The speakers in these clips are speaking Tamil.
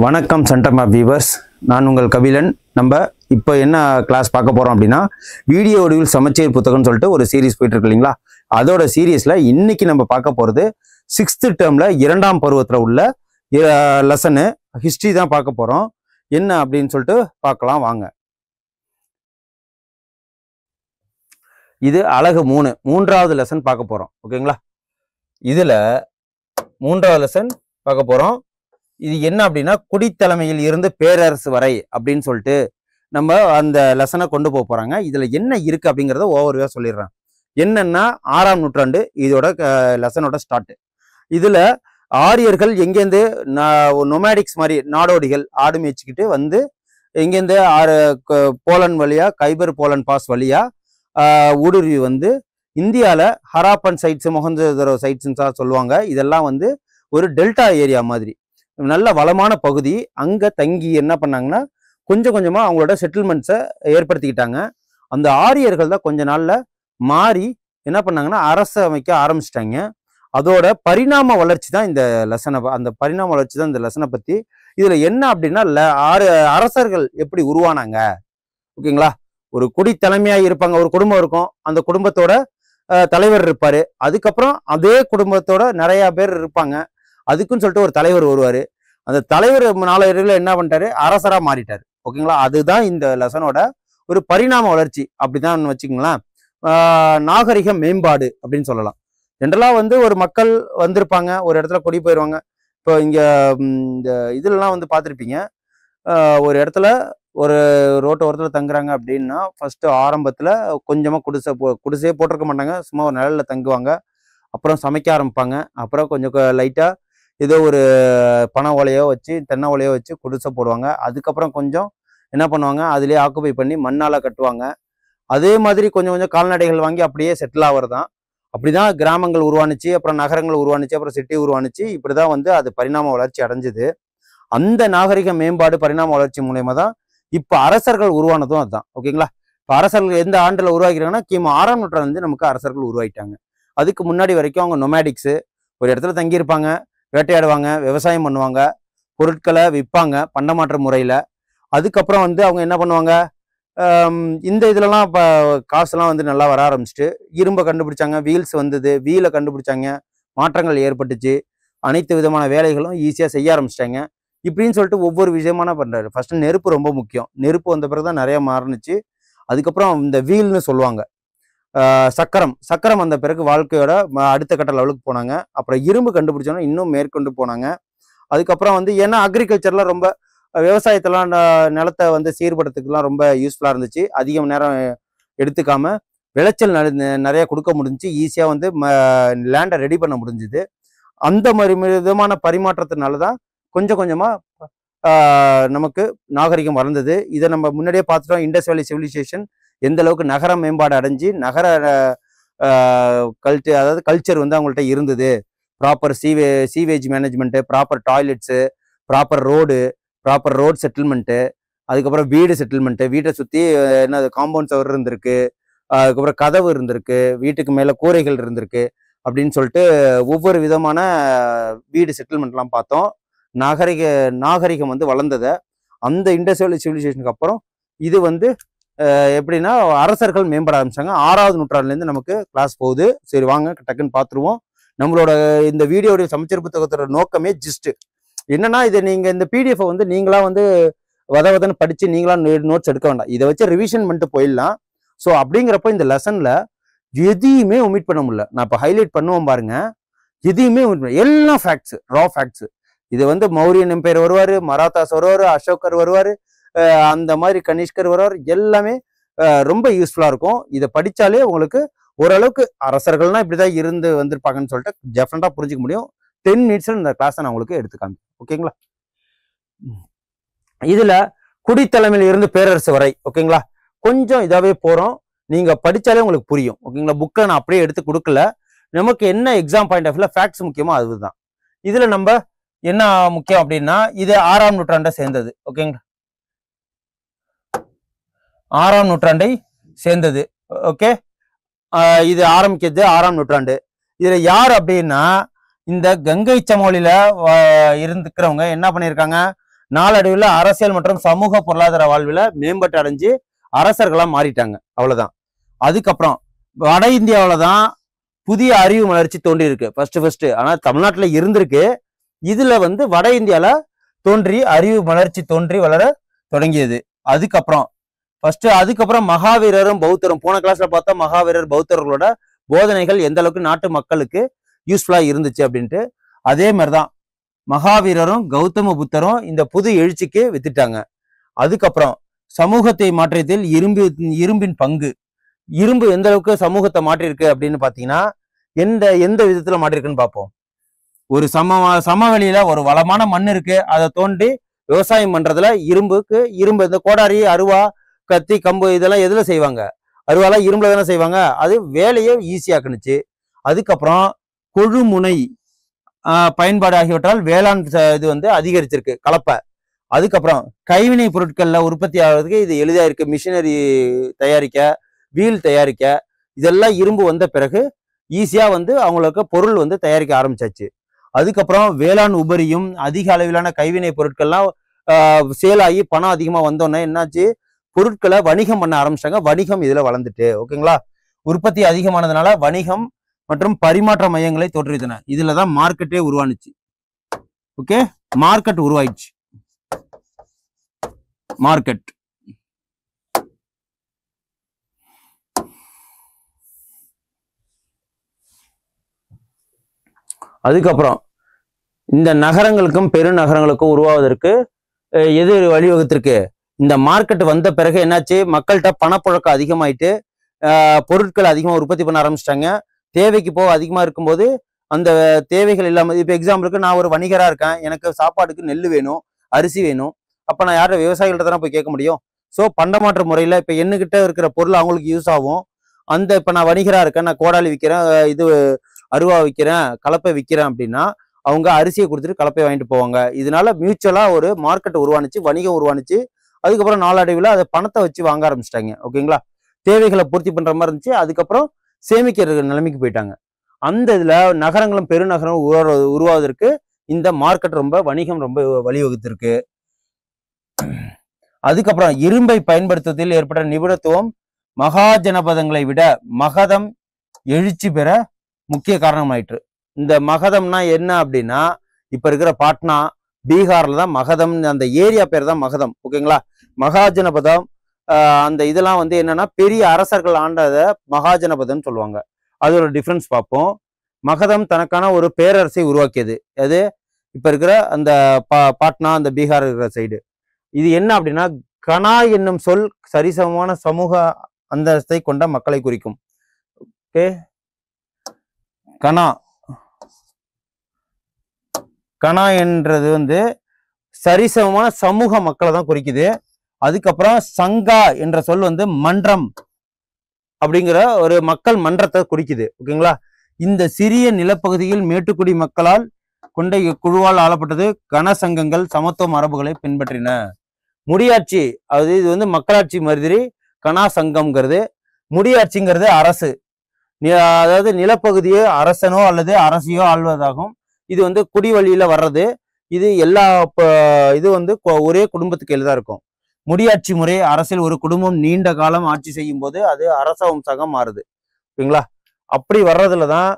வணக்கம் சென்டம் ஆஃப் வியூவர்ஸ், நான் உங்கள் கபிலன். நம்ம இப்போ என்ன கிளாஸ் பார்க்க போகிறோம் அப்படின்னா, வீடியோ வடிவில் சமச்சீர் புத்தகம்னு சொல்லிட்டு ஒரு சீரீஸ் போயிட்டு இருக்கு இல்லைங்களா? அதோட சீரீஸில் இன்னைக்கு நம்ம பார்க்க போகிறது 6th டேர்மில் 2ஆம் பருவத்தில் உள்ள லெசனு ஹிஸ்ட்ரி தான் பார்க்க போகிறோம். என்ன அப்படின்னு சொல்லிட்டு பார்க்கலாம் வாங்க. இது அழகு 3 மூன்றாவது லெசன் பார்க்க போகிறோம். ஓகேங்களா? இதில் 3வது லெசன் பார்க்க போகிறோம். இது என்ன அப்படின்னா, குடித்தலைமையில் இருந்து பேரரசு வரை அப்படின்னு சொல்லிட்டு நம்ம அந்த லெசனை கொண்டு போக போறாங்க. இதுல என்ன இருக்கு அப்படிங்கிறத ஓவர்வியூவா சொல்லிடுறேன். என்னன்னா, 6ஆம் நூற்றாண்டு இதோட லெசனோட ஸ்டார்ட். இதுல ஆரியர்கள் எங்கேருந்து நொமேடிக்ஸ் மாதிரி நாடோடிகள் ஆடு மேய்ச்சிக்கிட்டு வந்து எங்கேருந்து போலண்ட் வழியா கைபர் போலண்ட் பாஸ் வழியா ஊடுருவி வந்து இந்தியாவில் ஹராப்பன் சைட்ஸ் மொஹஞ்சதாரோ சைட்ஸ்ன்னு சொல்லுவாங்க. இதெல்லாம் வந்து ஒரு டெல்டா ஏரியா மாதிரி நல்ல வளமான பகுதி. அங்க தங்கி என்ன பண்ணாங்கன்னா, கொஞ்சம் கொஞ்சமா அவங்களோட செட்டில்மெண்ட்ஸை ஏற்படுத்திக்கிட்டாங்க. அந்த ஆரியர்கள் தான் கொஞ்ச நாள்ல மாறி என்ன பண்ணாங்கன்னா, அரசு அமைக்க ஆரம்பிச்சிட்டாங்க. அதோட பரிணாம வளர்ச்சி தான் இந்த லெசனை, அந்த பரிணாம வளர்ச்சி தான் இந்த லெசனை பத்தி. இதுல என்ன அப்படின்னா, அரசர்கள் எப்படி உருவானாங்க. ஓகேங்களா? ஒரு குடித்தலைமையா இருப்பாங்க, ஒரு குடும்பம் இருக்கும், அந்த குடும்பத்தோட தலைவர் இருப்பாரு. அதுக்கப்புறம் அதே குடும்பத்தோட நிறைய பேர் இருப்பாங்க. அதுக்குன்னு சொல்லிட்டு ஒரு தலைவர் வருவாரு. அந்த தலைவர் நாளடைவில் என்ன பண்ணிட்டாரு, அரசரா மாறிட்டாரு. ஓகேங்களா? அதுதான் இந்த லெசனோட ஒரு பரிணாம வளர்ச்சி அப்படிதான் வச்சுக்கோங்களேன். நாகரிக மேம்பாடு அப்படின்னு சொல்லலாம். ஜென்ரலா வந்து ஒரு மக்கள் வந்திருப்பாங்க, ஒரு இடத்துல குடி போயிடுவாங்க. இப்போ இங்க இந்த இதுலலாம் வந்து பார்த்துருப்பீங்க, ஒரு இடத்துல ஒரு ரோட்டு ஓரத்தில் தங்குறாங்க அப்படின்னா, ஃபர்ஸ்ட் ஆரம்பத்துல கொஞ்சமா குடிசையே போட்டிருக்க மாட்டாங்க, சும்மா ஒரு நிழல்ல தங்குவாங்க. அப்புறம் சமைக்க ஆரம்பிப்பாங்க. அப்புறம் கொஞ்சம் லைட்டா ஏதோ ஒரு பனை ஓலையோ வச்சு தென்னை ஓலையோ வச்சு குடிசை போடுவாங்க. அதுக்கப்புறம் கொஞ்சம் என்ன பண்ணுவாங்க, அதுலேயே ஆக்குபை பண்ணி மண்ணால கட்டுவாங்க. அதே மாதிரி கொஞ்சம் கொஞ்சம் கால்நடைகள் வாங்கி அப்படியே செட்டில் ஆகிறதான். அப்படிதான் கிராமங்கள் உருவானுச்சு, அப்புறம் நகரங்கள் உருவானுச்சு, அப்புறம் சிட்டி உருவானுச்சு. இப்படிதான் வந்து அது பரிணாம வளர்ச்சி அடைஞ்சுது. அந்த நாகரிக மேம்பாடு பரிணாம வளர்ச்சி மூலயமா தான் இப்போ அரசர்கள் உருவானதும் அதுதான். ஓகேங்களா? இப்போ அரசர்கள் எந்த ஆண்டுல உருவாக்கிறாங்கன்னா, கிமு 6ஆம் நூற்றாண்டு நமக்கு அரசர்கள் உருவாயிட்டாங்க. அதுக்கு முன்னாடி வரைக்கும் அவங்க நொமேடிக்ஸு, ஒரு இடத்துல தங்கியிருப்பாங்க, வேட்டையாடுவாங்க, விவசாயம் பண்ணுவாங்க, பொருட்களை விற்பாங்க பண்டமாற்ற முறையில். அதுக்கப்புறம் வந்து அவங்க என்ன பண்ணுவாங்க, இந்த இதுலலாம் இப்போ காசுலாம் வந்து நல்லா வர ஆரம்பிச்சுட்டு இரும்பை கண்டுபிடிச்சாங்க, வீல்ஸ் வந்தது, வீலை கண்டுபிடிச்சாங்க, மாற்றங்கள் ஏற்பட்டுச்சு, அனைத்து விதமான வேலைகளும் ஈஸியாக செய்ய ஆரம்பிச்சிட்டாங்க. இப்படின்னு சொல்லிட்டு ஒவ்வொரு விஷயமான பண்ணுறாரு. ஃபர்ஸ்ட் நெருப்பு ரொம்ப முக்கியம். நெருப்பு வந்த பிறகு தான் நிறைய மாறுனுச்சு. அதுக்கப்புறம் இந்த வீல்னு சொல்லுவாங்க, சக்கரம் வந்த பிறகு வாழ்க்கையோட அடுத்த கட்ட லெவலுக்கு போனாங்க. அப்புறம் இரும்பு கண்டுபிடிச்சோன்னா இன்னும் மேற்கொண்டு போனாங்க. அதுக்கப்புறம் வந்து ஏன்னா அக்ரிகல்ச்சர்லாம் ரொம்ப விவசாயத்தெல்லாம் நிலத்தை வந்து சீர்படுத்துறதுக்குலாம் ரொம்ப யூஸ்ஃபுல்லாக இருந்துச்சு. அதிகம் நேரம் எடுத்துக்காம விளைச்சல் நிறைய கொடுக்க முடிஞ்சிச்சு. ஈஸியாக வந்து லேண்டை ரெடி பண்ண முடிஞ்சுது. அந்த மாதிரி விதமான பரிமாற்றத்தினால தான் கொஞ்சம் கொஞ்சமாக நமக்கு நாகரிகம் வளர்ந்தது. இதை நம்ம முன்னாடியே பார்த்துட்டோம். இண்டஸ் வேலி சிவிலைசேஷன் எந்த அளவுக்கு நகர மேம்பாடு அடைஞ்சு நகர அதாவது கல்ச்சர் வந்து அவங்கள்ட்ட இருந்தது. Proper sewage management, proper toilets, proper road settlement, அதுக்கப்புறம் வீடு செட்டில்மெண்ட்டு, வீட்டை சுற்றி என்ன காம்பவுண்ட் சவர் இருந்திருக்கு, அதுக்கப்புறம் கதவு இருந்திருக்கு, வீட்டுக்கு மேலே கூரைகள் இருந்திருக்கு அப்படின்னு சொல்லிட்டு ஒவ்வொரு விதமான வீடு செட்டில்மெண்ட்லாம் பார்த்தோம். நாகரிகம் வந்து வளர்ந்ததை அந்த இண்டஸ்ட்ரியல் சிவிலைசேஷனுக்கு அப்புறம் இது வந்து எப்படின்னா அரசர்கள் மேம்பட ஆரம்பிச்சாங்க. 6வது நூற்றாண்டுலேருந்து நமக்கு கிளாஸ் போகுது. சரி வாங்க டக்குன்னு பார்த்துருவோம். நம்மளோட இந்த வீடியோடைய சமச்சீர் புத்தகத்தோட நோக்கமே ஜஸ்ட் என்னன்னா, இதை நீங்க இந்த பிடிஎஃப் வந்து நீங்களா வந்து வதன்னு படிச்சு நீங்களா நோட்ஸ் எடுக்க வேண்டாம். இதை வச்சு ரிவிஷன் பண்ணிட்டு போயிடலாம். ஸோ அப்படிங்கிறப்ப இந்த லெசன்ல எதையுமே ஒமிட் பண்ண முடியல. நான் இப்போ ஹைலைட் பண்ணுவோம் பாருங்க. எதையுமே ஒமிட் பண்ண, எல்லாம் ஃபேக்ட்ஸ், ரா ஃபேக்ட்ஸ். இது வந்து மௌரியன் எம்பையர் வருவாரு, மராத்தாஸ் வருவாரு, அசோகர் வருவாரு, அந்த மாதிரி கனிஷ்கர் வருவார். எல்லாமே ரொம்ப யூஸ்ஃபுல்லா இருக்கும். இதை படிச்சாலே உங்களுக்கு ஓரளவுக்கு அரசர்கள்னா இப்படிதான் இருந்து வந்திருப்பாங்கன்னு சொல்லிட்டு டெஃபினட்டா புரிஞ்சுக்க முடியும். 10 மினிட்ஸ்ல இந்த கிளாஸை நான் உங்களுக்கு எடுத்துக்காங்க. ஓகேங்களா? இதுல குடித்தலைமையில் இருந்து பேரரசு வரை. ஓகேங்களா? கொஞ்சம் இதாவே போறோம், நீங்க படிச்சாலே உங்களுக்கு புரியும். ஓகேங்களா? புக்கை நான் அப்படியே எடுத்து கொடுக்கல. நமக்கு என்ன எக்ஸாம் பாயிண்ட் ஆஃப் வியூல ஃபேக்ட்ஸ் முக்கியமோ அதுதான். இதுல நம்ம என்ன முக்கியம் அப்படின்னா, இது 6ஆம் நூற்றாண்டை சேர்ந்தது. ஓகேங்களா? 6ஆம் நூற்றாண்டை சேர்ந்தது. ஓகே, இது ஆரம்பிக்கிறது 6ஆம் நூற்றாண்டு. இதுல யார் அப்படின்னா, இந்த கங்கை சமவெளியில இருந்துக்கிறவங்க என்ன பண்ணியிருக்காங்க, நாளடைவில் அரசியல் மற்றும் சமூக பொருளாதார வாழ்வில் மேம்பட்டு அடைஞ்சு அரசர்களா மாறிட்டாங்க. அவ்வளவுதான். அதுக்கப்புறம் வட இந்தியாவில தான் புதிய அறிவு வளர்ச்சி தோன்றி இருக்கு ஃபர்ஸ்ட். ஆனா தமிழ்நாட்டுல இருந்திருக்கு. இதுல வந்து வட இந்தியால தோன்றி அறிவு வளர்ச்சி தோன்றி வளர தொடங்கியது. அதுக்கப்புறம் மகாவீரரும் பௌத்தரும், போன கிளாஸ்ல பார்த்தா மகாவீரர் பௌத்தர்களோட போதனைகள் எந்த அளவுக்கு நாட்டு மக்களுக்கு யூஸ்ஃபுல்லா இருந்துச்சு அப்படின்ட்டு. அதே மாதிரிதான் மகாவீரரும் கௌதம புத்தரும் இந்த புது எழுச்சிக்கு வித்துட்டாங்க. அதுக்கப்புறம் சமூகத்தை மாற்றத்தில் இரும்பின் பங்கு. இரும்பு எந்த அளவுக்கு சமூகத்தை மாற்றிருக்கு அப்படின்னு பாத்தீங்கன்னா எந்த விதத்துல மாற்றிருக்குன்னு பார்ப்போம். ஒரு சமவெளியில ஒரு வளமான மண் இருக்கு, அதை தோண்டி விவசாயம் பண்றதுல இரும்பு இந்த கோடாரி, அருவா, கத்தி, கம்பு இதெல்லாம் எதுல செய்வாங்க? அருவாலாம் இரும்புல தானே செய்வாங்க. அது வேலையை ஈஸியாக்குனுச்சு. அதுக்கப்புறம் கொழுமுனை பயன்பாடு ஆகியவற்றால் வேளாண் இது வந்து அதிகரிச்சிருக்கு, கலப்பை. அதுக்கப்புறம் கைவினை பொருட்கள்ல உற்பத்தி ஆகிறதுக்கு இது எளிதா இருக்கு. மிஷினரி தயாரிக்க, வீல் தயாரிக்க, இதெல்லாம் இரும்பு வந்த பிறகு ஈஸியா வந்து அவங்களுக்கு பொருள் வந்து தயாரிக்க ஆரம்பிச்சாச்சு. அதுக்கப்புறம் வேளாண் உபரியும் அதிக அளவிலான கைவினை பொருட்கள்லாம் சேல் ஆகி பணம் அதிகமா வந்தோன்னே என்னாச்சு, பொருட்களை வணிகம் பண்ண ஆரம்பிச்சாங்க. வணிகம் இதுல வளர்ந்துட்டு, ஓகேங்களா. உற்பத்தி அதிகமானதுனால வணிகம் மற்றும் பரிமாற்ற மையங்களை தோற்றுவித்தன. இதுலதான் மார்க்கெட்டே உருவானுச்சு. ஓகே, மார்க்கெட் உருவாயிடுச்சு. மார்க்கெட். அதுக்கப்புறம் இந்த நகரங்களுக்கும் பெருநகரங்களுக்கும் உருவாவதற்கு எது வழிவகுத்திருக்கு? இந்த மார்க்கெட் வந்த பிறகு என்னாச்சு, மக்கள்கிட்ட பணப்புழக்கம் அதிகமாயிட்டு பொருட்கள் அதிகமாக உற்பத்தி பண்ண ஆரம்பிச்சிட்டாங்க. தேவைக்கு போக அதிகமாக இருக்கும்போது அந்த தேவைகள் இல்லாமல், இப்போ எக்ஸாம்பிளுக்கு நான் ஒரு வணிகராக இருக்கேன், எனக்கு சாப்பாடுக்கு நெல் வேணும், அரிசி வேணும். அப்போ நான் யாரும் விவசாயிகள்கிட்ட தானே போய் கேட்க முடியும். ஸோ பண்டமாற்ற முறையில் இப்போ என்கிட்ட இருக்கிற பொருள் அவங்களுக்கு யூஸ் ஆகும். இப்போ நான் வணிகராக இருக்கேன், நான் கோடாலி விற்கிறேன், இது அருவா விற்கிறேன், கலப்பை விற்கிறேன் அப்படின்னா அவங்க அரிசியை கொடுத்துட்டு கலப்பை வாங்கிட்டு போவாங்க. இதனால மியூச்சுவலா ஒரு மார்க்கெட் உருவானுச்சு, வணிகம் உருவானுச்சு. அதுக்கப்புறம் நாளடைவில் அதை பணத்தை வச்சு வாங்க ஆரம்பிச்சிட்டாங்க. ஓகேங்களா, தேவைகளை பூர்த்தி பண்ற மாதிரி இருந்துச்சு. அதுக்கப்புறம் சேமிக்கிற நிலைமைக்கு போயிட்டாங்க. அந்த இதுல நகரங்களும் பெருநகரம் உருவாவதற்கு இந்த மார்க்கெட் வணிகம் ரொம்ப வழிவகுத்திருக்கு. அதுக்கப்புறம் இரும்பை பயன்படுத்துவதில் ஏற்பட்ட நிபுணத்துவம் மகாஜனபதங்களை விட மகதம் எழுச்சி பெற முக்கிய காரணமாயிற்று. இந்த மகதம்னா என்ன அப்படின்னா, இப்ப இருக்கிற பாட்னா, பீகார்ல தான் மகதம், அந்த ஏரியா பேர் தான் மகதம். ஓகேங்களா, மகாஜனபதம் அந்த இதெல்லாம் வந்து என்னன்னா பெரிய அரசர்கள் ஆண்டத மகாஜனபதம் சொல்லுவாங்க. அது ஒரு டிஃபரன்ஸ் பார்ப்போம். மகதம் தனக்கான ஒரு பேரரசை உருவாக்கியது. அது இப்ப இருக்கிற அந்த பாட்னா, அந்த பீகார் இருக்கிற சைடு. இது என்ன அப்படின்னா, கனா என்னும் சொல் சரிசமமான சமூக அந்தஸ்தை கொண்ட மக்களை குறிக்கும். ஓகே, கனா என்றது வந்து சரிசமமான சமூக மக்களை தான் குறிக்குது. அதுக்கப்புறம் சங்கா என்ற சொல் வந்து மன்றம் அப்படிங்கிற ஒரு மக்கள் மன்றத்தை குறிக்குது. ஓகேங்களா, இந்த சிறிய நிலப்பகுதியில் மேட்டுக்குடி மக்களால் கொண்ட குழுவால் ஆளப்பட்டது. கனசங்கங்கள் சமத்துவ மரபுகளை பின்பற்றின. முடியாட்சி, அது இது வந்து மக்களாட்சி மாதிரி. கனா சங்கம்ங்கிறது, முடியாட்சிங்கிறது அரசு, அதாவது நிலப்பகுதியோ அரசனோ அல்லது அரசியோ ஆள்வதாகும். இது வந்து குடி வழியில வர்றது. இது எல்லா இது வந்து ஒரே குடும்பத்துக்கு எளிதா இருக்கும். முடியாட்சி முறை அரசியல் ஒரு குடும்பம் நீண்ட காலம் ஆட்சி செய்யும் போது அது அரச வம்சகம் மாறுது. ஓகேங்களா, அப்படி வர்றதுலதான்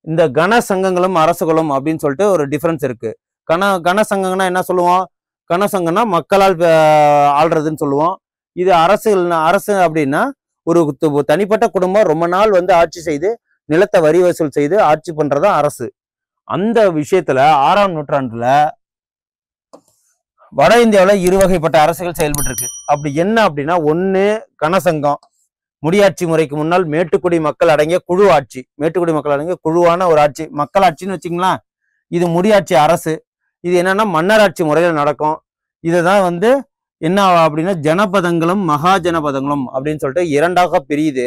இந்த கன சங்கங்களும் அரசுகளும் அப்படின்னு சொல்லிட்டு ஒரு டிஃபரன்ஸ் இருக்கு. கனசங்கம்னா என்ன சொல்லுவோம்? கனசங்கம்னா மக்களால் ஆள்றதுன்னு சொல்லுவோம். இது அரசு அப்படின்னா ஒரு தனிப்பட்ட குடும்பம் ரொம்ப நாள் வந்து ஆட்சி செய்து நிலத்தை வரி வசூல் செய்து ஆட்சி பண்றதா அரசு. அந்த விஷயத்துல 6ஆம் நூற்றாண்டுல வட இந்தியாவில் இருவகைப்பட்ட அரசுகள் செயல்பட்டு இருக்கு. அப்படி என்ன அப்படின்னா, ஒண்ணு கனசங்கம், முடியாட்சி முறைக்கு முன்னால் மேட்டுக்குடி மக்கள் அடங்கிய குழு ஆட்சி. மேட்டுக்குடி மக்கள் அடங்கிய குழுவான ஒரு ஆட்சி, மக்களாட்சின்னு வச்சுங்களேன். இது முடியாட்சி அரசு. இது என்னன்னா மன்னராட்சி முறையில நடக்கும். இதுதான் வந்து என்ன அப்படின்னா ஜனபதங்களும் மகாஜனபதங்களும் அப்படின்னு சொல்லிட்டு இரண்டாக பிரியுது.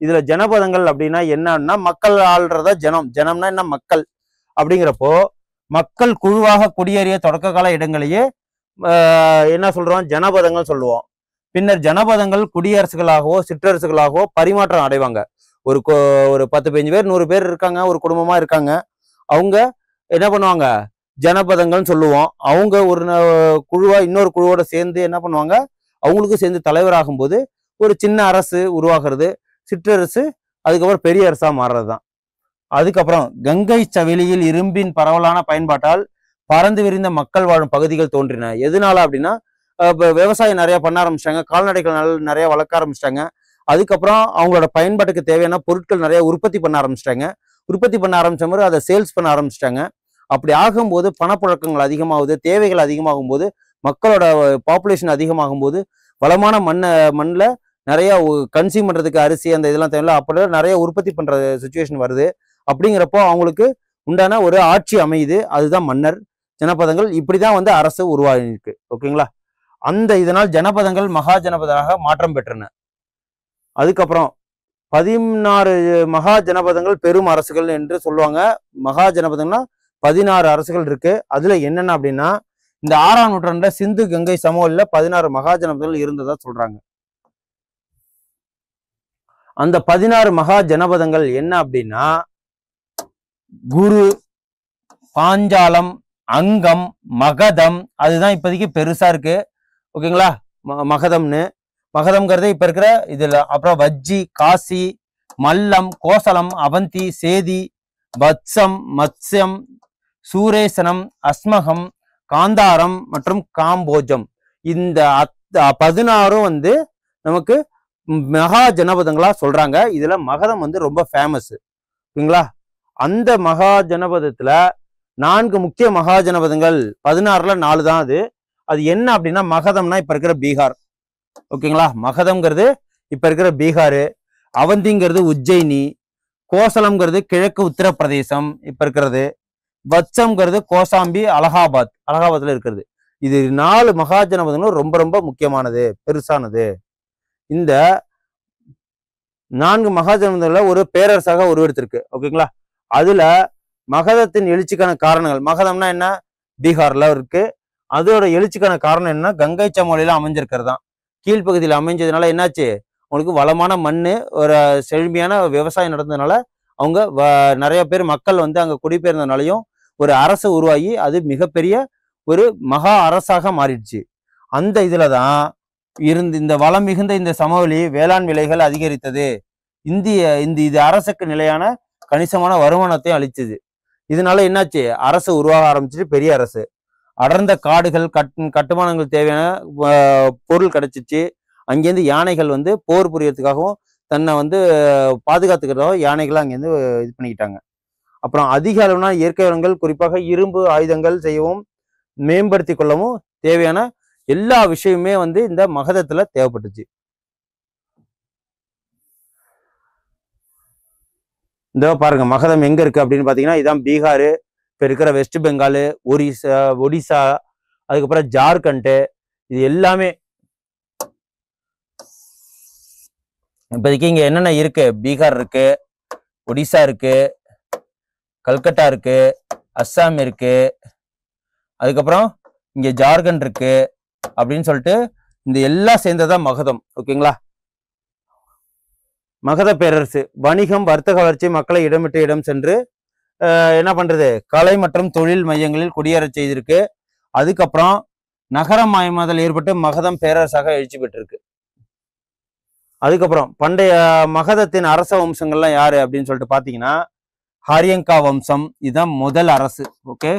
இதுல ஜனபதங்கள் அப்படின்னா என்னன்னா மக்கள் ஆள்றத ஜனம்னா என்ன மக்கள். அப்படிங்கிறப்போ மக்கள் குழுவாக குடியேறிய தொடக்க கால இடங்களையே என்ன சொல்றோம்? ஜனபதங்கள் சொல்லுவோம். பின்னர் ஜனபதங்கள் குடியரசுகளாகவோ சிற்றரசுகளாகவோ பரிமாற்றம் அடைவாங்க. ஒரு 10-15 பேர் 100 பேர் இருக்காங்க, ஒரு குடும்பமா இருக்காங்க. அவங்க என்ன பண்ணுவாங்க? ஜனபதங்கள்னு சொல்லுவோம். அவங்க ஒரு குழுவா இன்னொரு குழுவோட சேர்ந்து என்ன பண்ணுவாங்க, அவங்களுக்கும் சேர்ந்து தலைவராகும் போது ஒரு சின்ன அரசு உருவாகிறது, சிற்றரசு, அதுக்கப்புறம் பெரிய அரசா மாறுறது தான். அதுக்கப்புறம் கங்கை சவெளியில் இரும்பின் பரவலான பயன்பாட்டால் பறந்து விரிந்த மக்கள் வாழும் பகுதிகள் தோன்றின. எதனால அப்படின்னா, விவசாயம் நிறைய பண்ண ஆரம்பிச்சிட்டாங்க, கால்நடைகள் நிறைய வளர்க்க ஆரம்பிச்சிட்டாங்க. அதுக்கப்புறம் அவங்களோட பயன்பாட்டுக்கு தேவையான பொருட்கள் நிறைய உற்பத்தி பண்ண ஆரம்பிச்சிட்டாங்க. உற்பத்தி பண்ண ஆரம்பிச்ச மாதிரி அதை சேல்ஸ் பண்ண ஆரம்பிச்சிட்டாங்க. அப்படி ஆகும்போது பணப்புழக்கங்கள் அதிகமாகுது, தேவைகள் அதிகமாகும் போது, மக்களோட பாப்புலேஷன் அதிகமாகும் போது, வளமான மண்ணில் நிறைய கன்சியூம் பண்றதுக்கு அரிசி அந்த இதெல்லாம் தேவையில்ல, அப்படி நிறைய உற்பத்தி பண்ற சுச்சுவேஷன் வருது. அப்படிங்கிறப்போ அவங்களுக்கு உண்டான ஒரு ஆட்சி அமையுது, அதுதான் மன்னர். ஜனபதங்கள் இப்படிதான் வந்து அரசு உருவாகிருக்கு. ஓகேங்களா? அந்த இதனால் ஜனபதங்கள் மகா ஜனபதமாக மாற்றம் பெற்றன. அதுக்கப்புறம் 16 மகா ஜனபதங்கள் பெரும் அரசுகள் என்று சொல்லுவாங்க. மகா ஜனபதம்னா 16 அரசுகள் இருக்கு. அதுல என்னென்ன அப்படின்னா, இந்த 6ஆம் நூற்றாண்டுல சிந்து கங்கை சமவெளியில 16 மகா ஜனபதங்கள் இருந்ததா சொல்றாங்க. அந்த 16 மகா ஜனபதங்கள் என்ன அப்படின்னா, குரு, பாஞ்சாலம், அங்கம், மகதம், அதுதான் இப்போதைக்கு பெருசா இருக்கு. ஓகேங்களா? மகதம்னு, மகதம்ங்கிறது இப்ப இருக்கிற இதுல. அப்புறம் வஜ்ஜி, காசி, மல்லம், கோசலம், அவந்தி, சேதி, வத்சம், மத்ஸ்யம், சூரேசனம், அஸ்மகம், காந்தாரம் மற்றும் காம்போஜம். இந்த 16 வந்து நமக்கு மகா ஜனபதங்களா சொல்றாங்க. இதுல மகதம் வந்து ரொம்ப ஃபேமஸ். ஓகேங்களா? அந்த மகா ஜனபதத்துல 4 முக்கிய மகா ஜனபதங்கள், 16ல 4 தான் அது. அது என்ன அப்படின்னா, மகதம்னா இப்ப இருக்கிற பீகார். ஓகேங்களா? மகதம்ங்கிறது இப்ப இருக்கிற பீகாரு, அவந்திங்கிறது உஜ்ஜயினி, கோசலம்ங்கிறது கிழக்கு உத்தரப்பிரதேசம் இப்ப இருக்கிறது, வத்சம்ங்கிறது கோசாம்பி, அலகாபாத்ல இருக்கிறது. இது 4 மகா ஜனபதங்களும் ரொம்ப ரொம்ப முக்கியமானது, பெருசானது. இந்த 4 மகா ஜனபதங்கள்ல ஒரு பேரரசாக உருவெடுத்திருக்கு. ஓகேங்களா? அதுல மகதத்தின் எழுச்சிக்கான காரணங்கள், மகதம்னா என்ன, பீகார்ல இருக்கு. அதோட எழுச்சிக்கான காரணம் என்ன, கங்கை சமவெளியில அமைஞ்சிருக்கிறது தான். கீழ்ப்பகுதியில் அமைஞ்சதுனால என்னாச்சு, அவங்களுக்கு வளமான மண்ணு, ஒரு செழுமையான விவசாயம் நடந்ததுனால அவங்க நிறைய பேர் மக்கள் வந்து அங்க குடிபெயர்ந்ததுனாலையும் ஒரு அரசு உருவாகி அது மிகப்பெரிய ஒரு மகா அரசாக மாறிடுச்சு. அந்த இதுலதான் இந்த வளம் மிகுந்த இந்த சமவெளி வேளாண் விலைகள் அதிகரித்தது. இது அரசுக்கு நிலையான கணிசமான வருமானத்தையும் அளிச்சது. இதனால என்னாச்சு, அரசு உருவாக ஆரம்பிச்சுட்டு, பெரிய அரசு. அடர்ந்த காடுகள், கட்டுமானங்கள் தேவையான பொருள் கிடைச்சிச்சு. அங்கேருந்து யானைகள் வந்து போர் புரியறதுக்காகவும் தன்னை வந்து பாதுகாத்துக்கிறதாகவும் யானைகளை அங்கேருந்து இது பண்ணிக்கிட்டாங்க. அப்புறம் அதிக அளவுனா இயற்கை வளங்கள், குறிப்பாக இரும்பு ஆயுதங்கள் செய்யவும் மேம்படுத்தி கொள்ளவும் தேவையான எல்லா விஷயமுமே வந்து இந்த மகதத்துல தேவைப்பட்டுச்சு. இந்த பாருங்க மகதம் எங்க இருக்கு அப்படின்னு பாத்தீங்கன்னா, இதான் பீகாரு, இப்ப இருக்கிற வெஸ்ட் பெங்காலு, ஒடிசா, அதுக்கப்புறம் ஜார்க்கண்ட், இது எல்லாமே இப்போதைக்கு இங்க என்னென்ன இருக்கு, பீகார் இருக்கு, ஒடிசா இருக்கு, கல்கட்டா இருக்கு, அஸ்ஸாம் இருக்கு, அதுக்கப்புறம் இங்க ஜார்க்கண்ட் இருக்கு அப்படின்னு சொல்லிட்டு இந்த எல்லாம் சேர்ந்ததான் மகதம். ஓகேங்களா? மகத பேரரசு வணிகம், வர்த்தக வளர்ச்சி, மக்களை இடமிட்டு இடம் சென்று என்ன பண்றது, கலை மற்றும் தொழில் மையங்களில் குடியேறச் செய்திருக்கு. அதுக்கப்புறம் நகரமயமாதல் ஏற்பட்டு மகதம் பேரரசாக எழுச்சி பெற்றிருக்கு. அதுக்கப்புறம் பண்டைய மகதத்தின் அரச வம்சங்கள்லாம் யாரு அப்படின்னு சொல்லிட்டு பாத்தீங்கன்னா, ஹரியங்கா வம்சம், இதுதான் முதல் அரசு. ஓகே,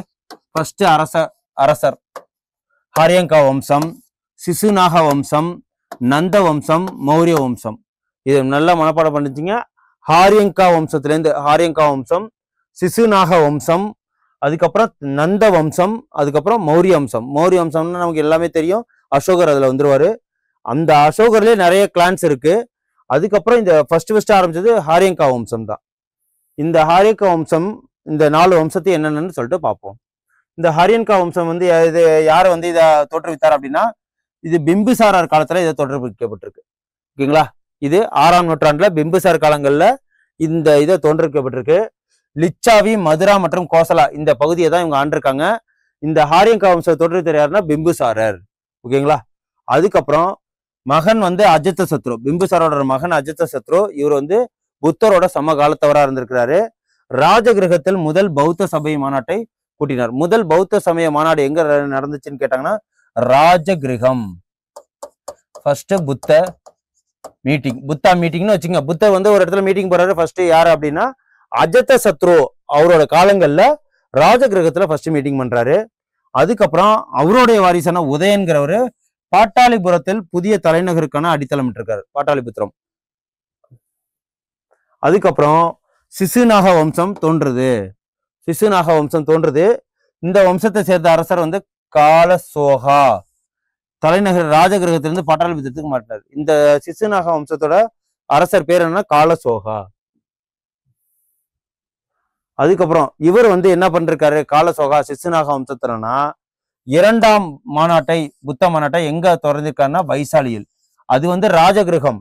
ஃபர்ஸ்ட் அரசர் ஹரியங்கா வம்சம், சிசுநாக வம்சம், நந்த வம்சம், மௌரிய வம்சம். இது நல்லா மனப்பாடம் பண்ணிச்சிங்க. ஹரியங்கா வம்சத்திலேருந்து ஹரியங்கா வம்சம், சிசுநாக வம்சம், அதுக்கப்புறம் நந்த வம்சம், அதுக்கப்புறம் மௌரிய வம்சம். மௌரிய வம்சம்னா நமக்கு எல்லாமே தெரியும், அசோகர் அதுல வந்துருவாரு. அந்த அசோகர்லயே நிறைய கிளான்ஸ் இருக்கு. அதுக்கப்புறம் இந்த ஃபர்ஸ்ட் ஆரம்பிச்சது ஹரியங்கா வம்சம் தான். இந்த ஹரியங்கா வம்சம், இந்த 4 வம்சத்தை என்னென்னு சொல்லிட்டு பார்ப்போம். இந்த ஹரியங்கா வம்சம் வந்து இது யாரை வந்து இதை தோற்றுவித்தார் அப்படின்னா, இது பிம்புசாரர் காலத்துல இதை தோற்றுவிக்கப்பட்டிருக்கு. ஓகேங்களா? இது 6ஆம் நூற்றாண்டுல பிம்புசார் காலங்கள்ல இந்த இதை தோற்றுவிக்கப்பட்டிருக்கு. லிச்சாவி, மதுரா மற்றும் கோசலா இந்த பகுதியை தான் இவங்க ஆண்டிருக்காங்க. இந்த ஹரியங்கா வம்சத்தை தோற்றுவித்தார் யாருன்னா பிம்புசாரர். ஓகேங்களா? அதுக்கப்புறம் மகன் வந்து அஜித்த சத்ரு, பிம்புசாரோட மகன் அஜித்த சத்ரு. இவர் வந்து புத்தரோட சம காலத்தவரா இருந்திருக்கிறாரு. ராஜகிரகத்தில் முதல் பௌத்த சபை மாநாட்டை கூட்டினார். முதல் பௌத்த சமய மாநாடு எங்க நடந்துச்சுன்னு கேட்டாங்கன்னா ராஜகிரகம். ஃபர்ஸ்ட் புத்தா மீட்டிங்னு வச்சுங்க. புத்தர் வந்து ஒரு இடத்துல மீட்டிங் போறாரு. ஃபர்ஸ்ட் யாரு அப்படின்னா அஜத சத்ரு அவரோட காலங்கள்ல ராஜகிரகத்துல ஃபர்ஸ்ட் மீட்டிங் பண்றாரு. அதுக்கப்புறம் அவருடைய வாரிசான உதயன்கிறவரு பாட்டாளிபுரத்தில் புதிய தலைநகருக்கான அடித்தளம் இருக்காரு, பாட்டாளிபுத்திரம். அதுக்கப்புறம் சிசுநாக வம்சம் தோன்றுது. இந்த வம்சத்தை சேர்ந்த அரசர் வந்து காலசோகா தலைநகர் ராஜகிரகத்திலிருந்து பாட்டாளிபுத்திரத்துக்கு மாற்றினார். இந்த சிசுநாக வம்சத்தோட அரசர் பேர் என்னன்னா காலசோகா. அதுக்கப்புறம் இவர் வந்து என்ன பண்றாரு, காலசோகா சிசுநாக வம்சத்திலனா இரண்டாம் மாநாட்டை புத்த மாநாட்டை எங்க தொடர்ந்திருக்காருன்னா வைசாலியில். அது வந்து ராஜகிரகம்.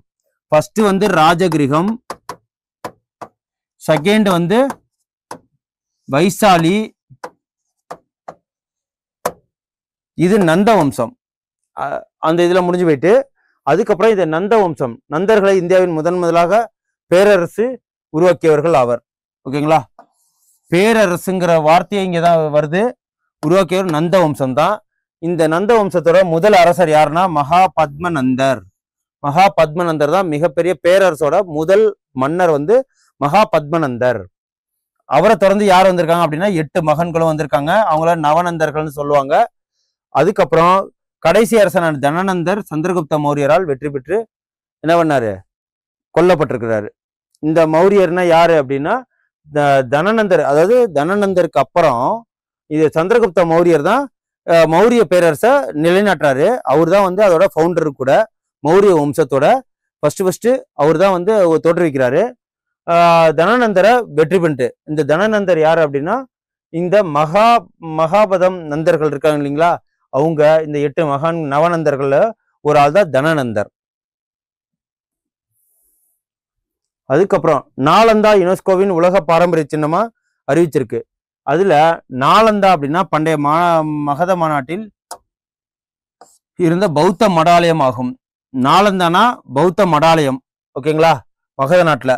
ஃபர்ஸ்ட் வந்து ராஜகிரகம், செகண்ட் வந்து வைசாலி, இது நந்த வம்சம். அந்த இதுல முடிஞ்சு போயிட்டு அதுக்கப்புறம் இது நந்த வம்சம். நந்தர்களை இந்தியாவின் முதலாக பேரரசு உருவாக்கியவர்கள் ஆவர். ஓகேங்களா, பேரரசுங்கிற வார்த்தையை இங்கதான் வருது. உருவாக்கியவர் நந்த வம்சம் தான். இந்த நந்த வம்சத்தோட முதல் அரசர் யாருன்னா மகாபத்மநந்தர். மகாபத்மநந்தர் தான் மிகப்பெரிய பேரரசோட முதல் மன்னர் வந்து மகாபத்மநந்தர். அவரை தொடர்ந்து யார் வந்திருக்காங்க அப்படின்னா 8 மகன்களும் வந்திருக்காங்க. அவங்கள நவநந்தர்கள்னு சொல்லுவாங்க. அதுக்கப்புறம் கடைசி அரசனான தனநந்தர் சந்திரகுப்த மௌரியரால் வெற்றி பெற்று என்ன பண்ணாரு, கொல்லப்பட்டிருக்கிறாரு. இந்த மௌரியர்னா யாரு அப்படின்னா தனநந்தர். அதாவது தனநந்தருக்கு அப்புறம் இது சந்திரகுப்த மௌரியர் தான் மௌரிய பேரரசை நிலைநாட்டுறாரு. அவர் தான் வந்து அதோட ஃபவுண்டர் கூட. மௌரிய வம்சத்தோட ஃபர்ஸ்ட் அவர் தான் வந்து தோற்றுவிக்கிறாரு. தனநந்தரை வெற்றி பண்ணிட்டு. இந்த தனநந்தர் யாரு அப்படின்னா இந்த மகாபதம் நந்தர்கள் இருக்காங்க இல்லைங்களா, அவங்க இந்த 8 நவநந்தர்கள்ல ஒரு ஆள் தான் தனநந்தர். அதுக்கப்புறம் நாலந்தா யுனெஸ்கோவின் உலக பாரம்பரிய சின்னமா அறிவிச்சிருக்கு. அதுல நாலந்தா அப்படின்னா பண்டைய மகத மாநாட்டில் இருந்த பௌத்த மடாலயம் ஆகும். நாலந்தானா பௌத்த மடாலயம். ஓகேங்களா, மகத நாட்டுல.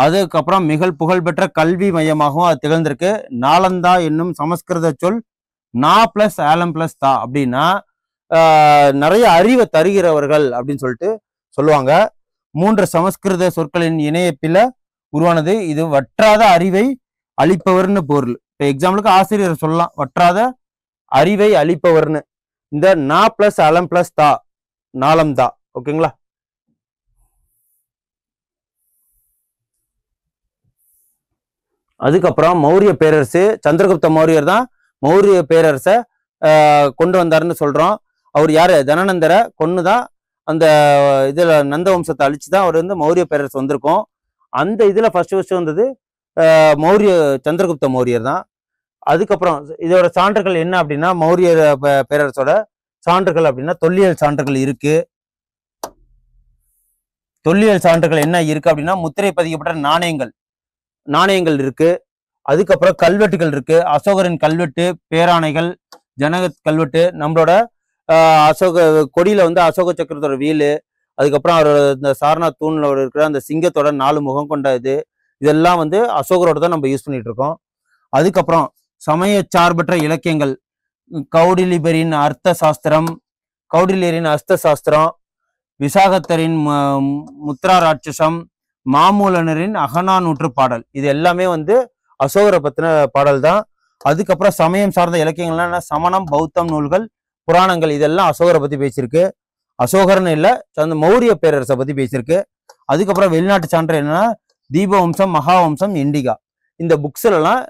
அதுக்கப்புறம் மிக புகழ்பெற்ற கல்வி மையமாகவும் அது திகழ்ந்திருக்கு. நாலந்தா என்னும் சமஸ்கிருத சொல் நா பிளஸ் ஆலம் பிளஸ் தா அப்படின்னா நிறைய அறிவை தருகிறவர்கள் அப்படின்னு சொல்லிட்டு சொல்லுவாங்க. 3 சமஸ்கிருத சொற்களின் இணையப்பில உருவானது. இது வற்றாத அறிவை அளிப்பவர்னு பொருள். இப்போ எக்ஸாம்பிளுக்கு ஆசிரியர் சொல்லலாம், வற்றாத அறிவை அளிப்பவர்னு. இந்த நா பிளஸ் அலம் பிளஸ் தா நாலந்தா. ஓகேங்களா, அதுக்கப்புறம் மௌரிய பேரரசு சந்திரகுப்த மௌரியர் தான் மௌரிய பேரரசை கொண்டு வந்தாருன்னு சொல்றோம். அவர் யாரு, தனநந்தரை கொன்னுதான் அந்த இதுல நந்த வம்சத்தை அழிச்சுதான் அவர் வந்து மௌரிய பேரரசு வந்திருக்கும். அந்த இதுல ஃபர்ஸ்ட் வந்தது மௌரிய சந்திரகுப்த மௌரியர் தான். அதுக்கப்புறம் இதோட சான்றுகள் என்ன அப்படின்னா மௌரிய பேரரசோட சான்றுகள் அப்படின்னா தொல்லியல் சான்றுகள் இருக்கு. தொல்லியல் சான்றுகள் என்ன இருக்கு அப்படின்னா முத்திரை பதிக்கப்பட்ட நாணயங்கள் இருக்கு. அதுக்கப்புறம் கல்வெட்டுகள் இருக்கு. அசோகரின் கல்வெட்டு, பேராணைகள், ஜனக கல்வெட்டு, நம்மளோட அசோக கொடியில வந்து அசோக சக்கரத்தோட வீலு, அதுக்கப்புறம் அவரோட இந்த சாரநாத் தூண்ல இருக்கிற அந்த சிங்கத்தோட 4 முகம் கொண்ட இதெல்லாம் வந்து அசோகரோட தான் நம்ம யூஸ் பண்ணிட்டு இருக்கோம். அதுக்கப்புறம் சமய சார்பற்ற இலக்கியங்கள், கௌடிலியரின் அர்த்த சாஸ்திரம், விசாகத்தரின் முத்ரா ராட்சசம், மாமூலனரின் அகநானூற்று பாடல், இது எல்லாமே வந்து அசோகரை பத்தின பாடல் தான். அதுக்கப்புறம் சமயம் சார்ந்த இலக்கியங்கள்னா சமணம், பௌத்தம் நூல்கள், புராணங்கள், இதெல்லாம் அசோகரை பத்தி பேசியிருக்கு. அசோகர்னு இல்லை, மௌரிய பேரரசை பத்தி பேசியிருக்கு. அதுக்கப்புறம் வெளிநாட்டு சான்று என்னன்னா தீபவம்சம், மகாவம்சம், இண்டிகா, இந்த புக்ஸ்ல எல்லாம்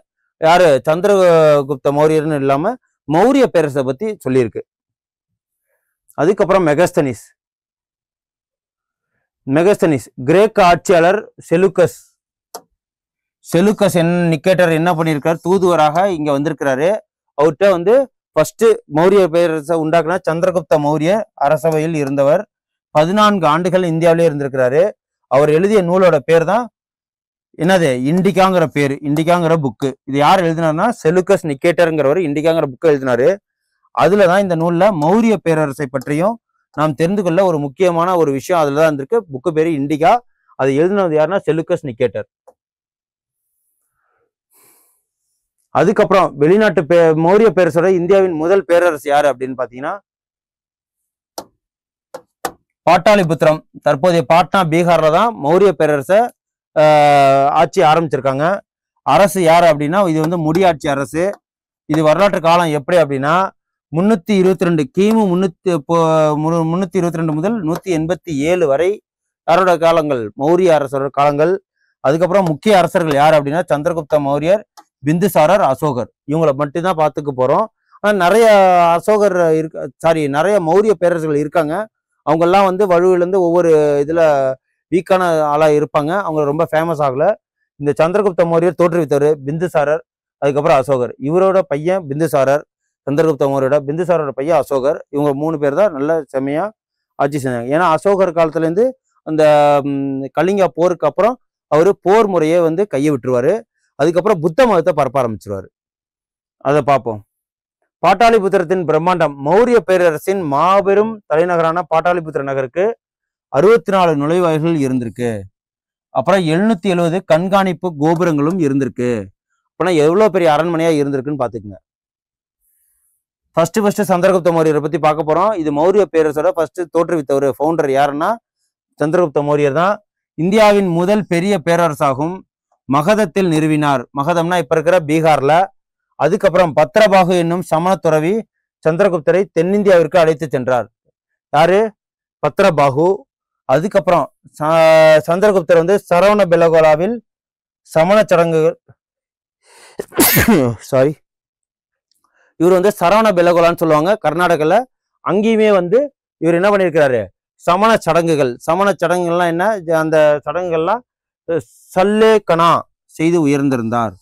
யாரு சந்திரகுப்த மௌரியர்னு இல்லாம மௌரிய பேரரசை பத்தி சொல்லியிருக்கு. அதுக்கப்புறம் மெகஸ்தனிஸ் கிரேக்க ஆட்சியாளர் செலுக்கஸ் நிக்கேட்டர் என்ன பண்ணியிருக்காரு, தூதுவராக இங்க வந்திருக்கிறாரு. அவர்கிட்ட வந்து ஃபர்ஸ்ட் மௌரிய பேரரசை உண்டாக்குனா சந்திரகுப்த மௌரிய அரசவையில் இருந்தவர். 14 ஆண்டுகள் இந்தியாவிலே இருந்திருக்கிறாரு. அவர் எழுதிய நூலோட பேர் தான் என்னது, இண்டிகாங்கிற புக்கு. இது யார் எழுதினார்னா செலுக்கஸ் நிக்கேட்டருங்கிறவர் இண்டிகாங்கிற புக்கை எழுதினாரு. அதுலதான் இந்த நூல்ல மௌரிய பேரரசை பற்றியும் நாம் தெரிந்து கொள்ள ஒரு முக்கியமான ஒரு விஷயம் அதுலதான் இருந்திருக்கு. புக்கு பேரு இண்டிகா. அது எழுதினது யாருன்னா செலுக்கஸ் நிக்கேட்டர். அதுக்கப்புறம் வெளிநாட்டு மௌரிய பேரரசோட இந்தியாவின் முதல் பேரரசு யாரு அப்படின்னு பாத்தீங்கன்னா பாட்டாளிபுத்திரம், தற்போதைய பாட்னா பீகார்ல தான் மௌரிய பேரரசை ஆட்சி ஆரம்பிச்சிருக்காங்க. அரசு யாரு அப்படின்னா இது வந்து முடியாட்சி அரசு. இது வரலாற்று காலம் எப்படி அப்படின்னா 322 கிமு 322 முதல் 187 வரை யாரோட காலங்கள்? மௌரிய அரசரோட காலங்கள். அதுக்கப்புறம் முக்கிய அரசர்கள் யார் அப்படின்னா சந்திரகுப்த மௌரியர், பிந்துசாரர், அசோகர். இவங்களை மட்டும்தான் பார்த்துக்க போறோம். ஆனால் நிறைய அசோகர் நிறைய மௌரிய பேரரசர்கள் இருக்காங்க. அவங்கெல்லாம் வந்து வலுவிலேருந்து ஒவ்வொரு இதுல வீக்கான ஆளா இருப்பாங்க. அவங்க ரொம்ப ஃபேமஸ் ஆகல. இந்த சந்திரகுப்த மௌரியர் தோற்றுவித்தவர் பிந்துசாரர், அதுக்கப்புறம் அசோகர். இவரோட பையன் பிந்துசாரர், சந்திரகுப்த மௌரியோட பிந்துசாரோட பையன் அசோகர். இவங்க 3 பேர் தான் நல்ல செம்மையா ஆட்சி செஞ்சாங்க. ஏன்னா அசோகர் காலத்துலேருந்து அந்த கலிங்கா போருக்கு அப்புறம் அவரு போர் முறையை வந்து கையை விட்டுருவாரு. அதுக்கப்புறம் புத்த மதத்தை பரப்ப ஆரம்பிச்சிருவாரு. அதை பார்ப்போம். பாட்டாளிபுத்திரத்தின் பிரம்மாண்டம். மௌரிய பேரரசின் மாபெரும் தலைநகரான பாட்டாளிபுத்திர நகருக்கு 64 நுழைவாயில்கள் இருந்திருக்கு. அப்புறம் 770 கண்காணிப்பு கோபுரங்களும் இருந்திருக்கு. அப்படின்னா எவ்வளவு பெரிய அரண்மனையா இருந்திருக்குன்னு பாத்துக்கோங்க. ஃபர்ஸ்ட் சந்திரகுப்த மௌரியரை பத்தி பார்க்க போறோம். இது மௌரிய பேரரசோட ஃபர்ஸ்ட் தோற்றுவித்தவர், ஃபவுண்டர் யாருன்னா சந்திரகுப்த மௌரியர் தான். இந்தியாவின் முதல் பெரிய பேரரசாகும். மகதத்தில் நிறுவினார். மகதம்னா இப்ப இருக்கிற பீகார்ல. அதுக்கப்புறம் பத்ரபாகு என்னும் சமண துறவி சந்திரகுப்தரை தென்னிந்தியாவிற்கு அழைத்து சென்றார். யாரு? பத்ரபாகு. அதுக்கப்புறம் சந்திரகுப்தர் வந்து சரவண பெலகோலாவில் சமண சடங்குகள் இவர் வந்து சரவண பெலகோலான்னு சொல்லுவாங்க கர்நாடகால. அங்கேயுமே வந்து இவர் என்ன பண்ணியிருக்கிறாரு? சமண சடங்குகள்லாம் என்ன? அந்த சடங்குகள்லாம் சல்லேகனா செய்து உயர்ந்திருந்தார்.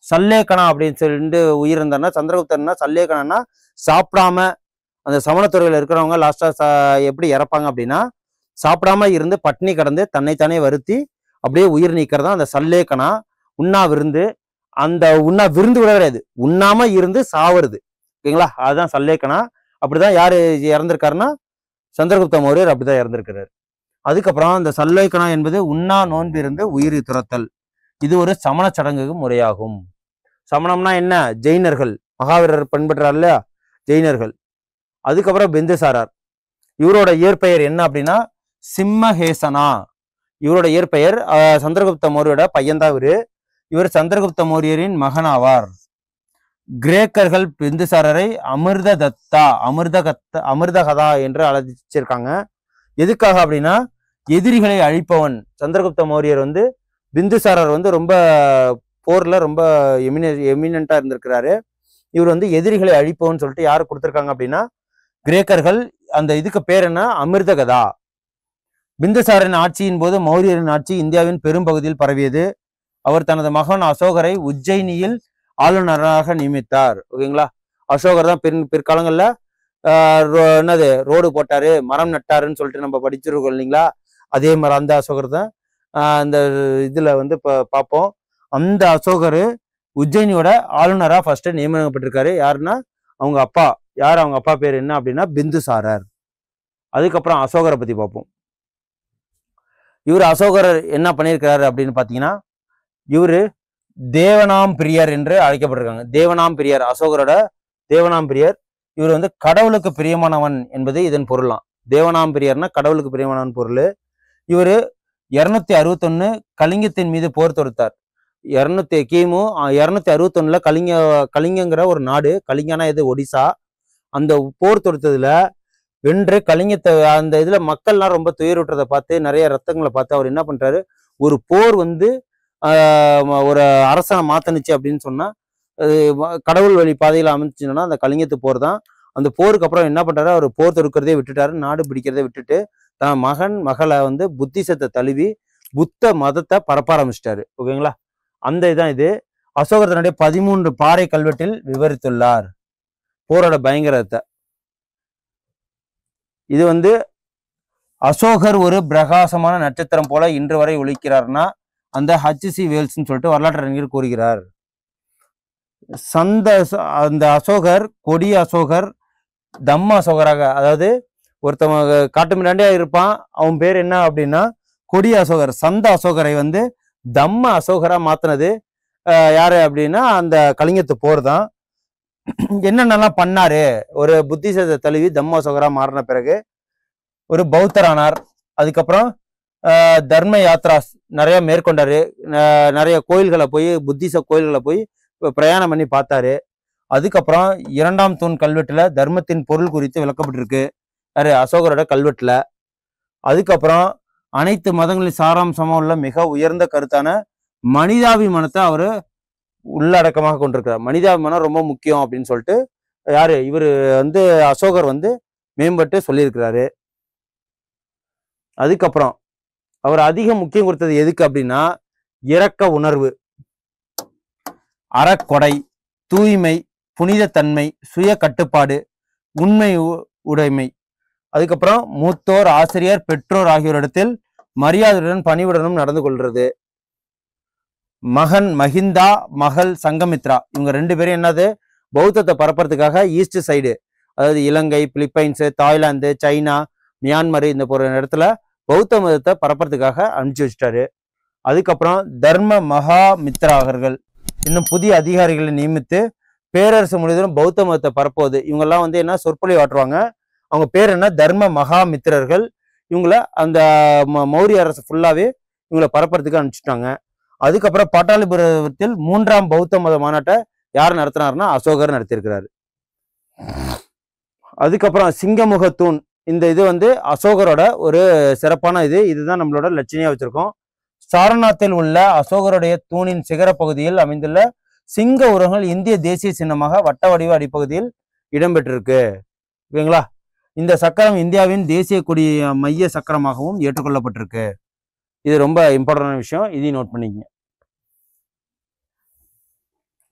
சல்லேகனா அப்படின்னு சொல்லிட்டு உயிர்ந்தார்னா சந்திரகுப்தர்னா சல்லேகனா சாப்பிடாம, அந்த சமணத்துறையில இருக்கிறவங்க லாஸ்டா எப்படி இறப்பாங்க அப்படின்னா சாப்பிடாம இருந்து பட்னி கடந்து தன்னைத்தானே வருத்தி அப்படியே உயிர் நீக்கிறதா அந்த சல்லேகனா. உண்ணா விருந்து. அந்த உண்ணா விருந்து விட கிடையாது, உண்ணாம இருந்து சாவுறது. ஓகேங்களா? அதுதான் சல்லேகனா. அப்படிதான் யாரு இறந்திருக்காருன்னா சந்திரகுப்த மௌரியர் அப்படிதான் இறந்திருக்கிறார். அதுக்கப்புறம் இந்த சல்லேகனா என்பது உண்ணா நோன்பு இருந்து உயிர் துறத்தல். இது ஒரு சமண சடங்கு முறையாகும். சமணம்னா என்ன? ஜெயினர்கள். மகாவீரர் பின்பற்றார் இல்லையா, ஜெயினர்கள். அதுக்கப்புறம் பிந்துசாரர். இவரோட இயற்பெயர் என்ன அப்படின்னா சிம்மஹேசனா. இவரோட இயற்பெயர். சந்திரகுப்த மௌரியோட பையன்தான் இவர் சந்திரகுப்த மௌரியரின் மகன் ஆவார். கிரேக்கர்கள் பிந்துசாரரை அமிர்தகதா என்று அழைச்சிருக்காங்க. எதுக்காக அப்படின்னா எதிரிகளை அழிப்பவன். சந்திரகுப்த மௌரியர் வந்து பிந்துசாரர் வந்து ரொம்ப போர்ல ரொம்ப எமினண்டா இருந்திருக்கிறாரு. இவர் வந்து எதிரிகளை அழிப்பவன் சொல்லிட்டு யாரு கொடுத்திருக்காங்க அப்படின்னா கிரேக்கர்கள். அந்த இதுக்கு பேர் என்ன? அமிர்தகதா. பிந்துசாரின் ஆட்சியின் போது மௌரியரின் ஆட்சி இந்தியாவின் பெரும் பகுதியில் பரவியது. அவர் தனது மகன் அசோகரை உஜ்ஜயினியில் ஆளுநராக நியமித்தார். ஓகேங்களா? அசோகர் தான் பிற்காலங்கள்ல என்னது ரோடு போட்டாரு, மரம் நட்டாருன்னு சொல்லிட்டு நம்ம படிச்சிருக்கோம் இல்லைங்களா? அதே மாதிரி அந்த அசோகர் தான் அந்த இதுல வந்து பார்ப்போம். அந்த அசோகர் உஜ்ஜயினியோட ஆளுநரா ஃபர்ஸ்ட் நியமிக்கப்பட்டிருக்காரு. யாருன்னா அவங்க அப்பா. அவங்க அப்பா பேர் என்ன அப்படின்னா பிந்துசாரர். அதுக்கப்புறம் அசோகரை பத்தி பார்ப்போம். இவர் அசோகர் என்ன பண்ணியிருக்கிறாரு அப்படின்னு பாத்தீங்கன்னா இவரு தேவனாம் பிரியர் என்று அழைக்கப்பட்டிருக்காங்க. தேவனாம் பிரியர், அசோகரோட தேவனாம் பிரியர். இவர் வந்து கடவுளுக்கு பிரியமானவன் என்பது இதன் பொருளாம். தேவனாம் பிரியர்னா கடவுளுக்கு பிரியமானவன் பொருள். இவரு 261 கலிங்கத்தின் மீது போர் தொடுத்தார். கிமு 261 கலிங்கங்கிற ஒரு நாடு. கலிங்கனா இது ஒடிசா. அந்த போர் தொடுத்ததுல வென்று கலிங்கத்தை அந்த இதுல மக்கள்லாம் ரொம்ப துயருற்றதை பார்த்து நிறைய ரத்தங்களை பார்த்து அவர் என்ன பண்றாரு? ஒரு போர் வந்து ஒரு அரசனை மாத்தனுச்சு அப்படின்னு சொன்னா கடவுள் வழி பாதையில அமைச்சுன்னா அந்த கலிங்கத்து போர் தான். அந்த போருக்கு அப்புறம் என்ன பண்றாரு? அவர் போர் தொடுக்கிறதே விட்டுட்டாரு, நாடு பிடிக்கிறதே விட்டுட்டு தன் மகளை வந்து புத்திசத்தை தழுவி புத்த மதத்தை பரப்ப ஆரம்பிச்சிட்டாரு. ஓகேங்களா? அந்த இதான் இது. அசோகர் தன்னுடைய 13 பாறை கல்வெட்டில் விவரித்துள்ளார் போரோட பயங்கரத்தை. இது வந்து அசோகர் ஒரு பிரகாசமான நட்சத்திரம் போல இன்று வரை ஒழிக்கிறார்னா அந்த ஹச்சி வேல்ஸ்ன்னு சொல்லிட்டு வரலாற்றறிஞர் கூறுகிறார். அந்த அசோகர் கொடிய அசோகர், தம்ம அசோகராக, அதாவது ஒருத்தவங்க காட்டு மிராண்டியா இருப்பான், அவன் பேர் என்ன அப்படின்னா கொடிய அசோகர். சந்த அசோகரை வந்து தம்ம அசோகரா மாத்தினது யாரு அப்படின்னா அந்த கலிங்கத்து போர் தான். என்னென்னலாம் பண்ணாரு, ஒரு புத்திசத்தை தழுவி தம்மசோகரா மாறின பிறகு ஒரு பௌத்தரானார். அதுக்கப்புறம் தர்ம யாத்ராஸ் நிறைய மேற்கொண்டாரு. நிறைய கோயில்களை போய் புத்திச கோயில்களை போய் பிரயாணம் பண்ணி பார்த்தாரு. அதுக்கப்புறம் 2ஆம் தூண் கல்வெட்டுல தர்மத்தின் பொருள் குறித்து விளக்கப்பட்டிருக்கு அசோகரோட கல்வெட்டுல. அதுக்கப்புறம் அனைத்து மதங்களின் சாராம்சமா உள்ள மிக உயர்ந்த கருத்தான மனிதாபிமானத்தை அவரு உள்ளடக்கமாக கொண்டிருக்கிறார். மனிதாபிமானம் ரொம்ப முக்கியம் அப்படின்னு சொல்லிட்டு இவரு அசோகர் மேம்பட்டு சொல்லியிருக்கிறாரு. அதுக்கப்புறம் அவர் அதிக முக்கியம் கொடுத்தது எதுக்கு அப்படின்னா இரக்க உணர்வு, அறக்கொடை, தூய்மை, புனிதத்தன்மை, சுய கட்டுப்பாடு, உண்மை உடைமை. அதுக்கப்புறம் மூத்தோர், ஆசிரியர், பெற்றோர் ஆகியோரிடத்தில் மரியாதையுடன் பணிவுடனும் நடந்து கொள்றது. மகன் மஹிந்தா, மகள் சங்கமித்ரா, இவங்க 2 பேரும் என்னது பௌத்தத்தை பரப்புறதுக்காக ஈஸ்ட் சைடு, அதாவது இலங்கை, பிலிப்பைன்ஸ், தாய்லாந்து, சைனா, மியான்மர் இந்த போற இடத்துல பௌத்த மதத்தை பரப்புறதுக்காக அனுப்பிச்சு வச்சிட்டாரு. அதுக்கப்புறம் தர்ம மகா மித்ரா அவர்கள் இன்னும் புதிய அதிகாரிகளை நியமித்து பேரரசு முழுவதும் பௌத்த மதத்தை பரப்புவது. இவங்கெல்லாம் என்ன சொற்பொழி ஆற்றுவாங்க. அவங்க பேர் என்ன, தர்ம மகா மித்திரர்கள். இவங்கள அந்த மௌரிய அரசு ஃபுல்லாவே இவங்களை பரப்புறதுக்கு அனுப்பிச்சுட்டாங்க. அதுக்கப்புறம் பாட்டாளிபுரத்தில் 3ஆம் பௌத்த மத மாநாட்டை யார் நடத்தினாருன்னா அசோகர் நடத்தியிருக்கிறாரு. அதுக்கப்புறம் சிங்கமுக தூண், இந்த இது அசோகரோட ஒரு சிறப்பான இதுதான் நம்மளோட லட்சணியா வச்சிருக்கோம். சாரநாத்தில் உள்ள அசோகருடைய தூணின் சிகர பகுதியில் அமைந்துள்ள சிங்க உருவங்கள் இந்திய தேசிய சின்னமாக வட்ட வடிவ அடிப்பகுதியில் இடம்பெற்றிருக்கு. ஓகேங்களா? இந்த சக்கரம் இந்தியாவின் தேசிய கொடி மைய சக்கரமாகவும் ஏற்றுக்கொள்ளப்பட்டிருக்கு. இது ரொம்ப இம்பார்ட்டன்டான விஷயம், இதையும் நோட் பண்ணிக்கங்க.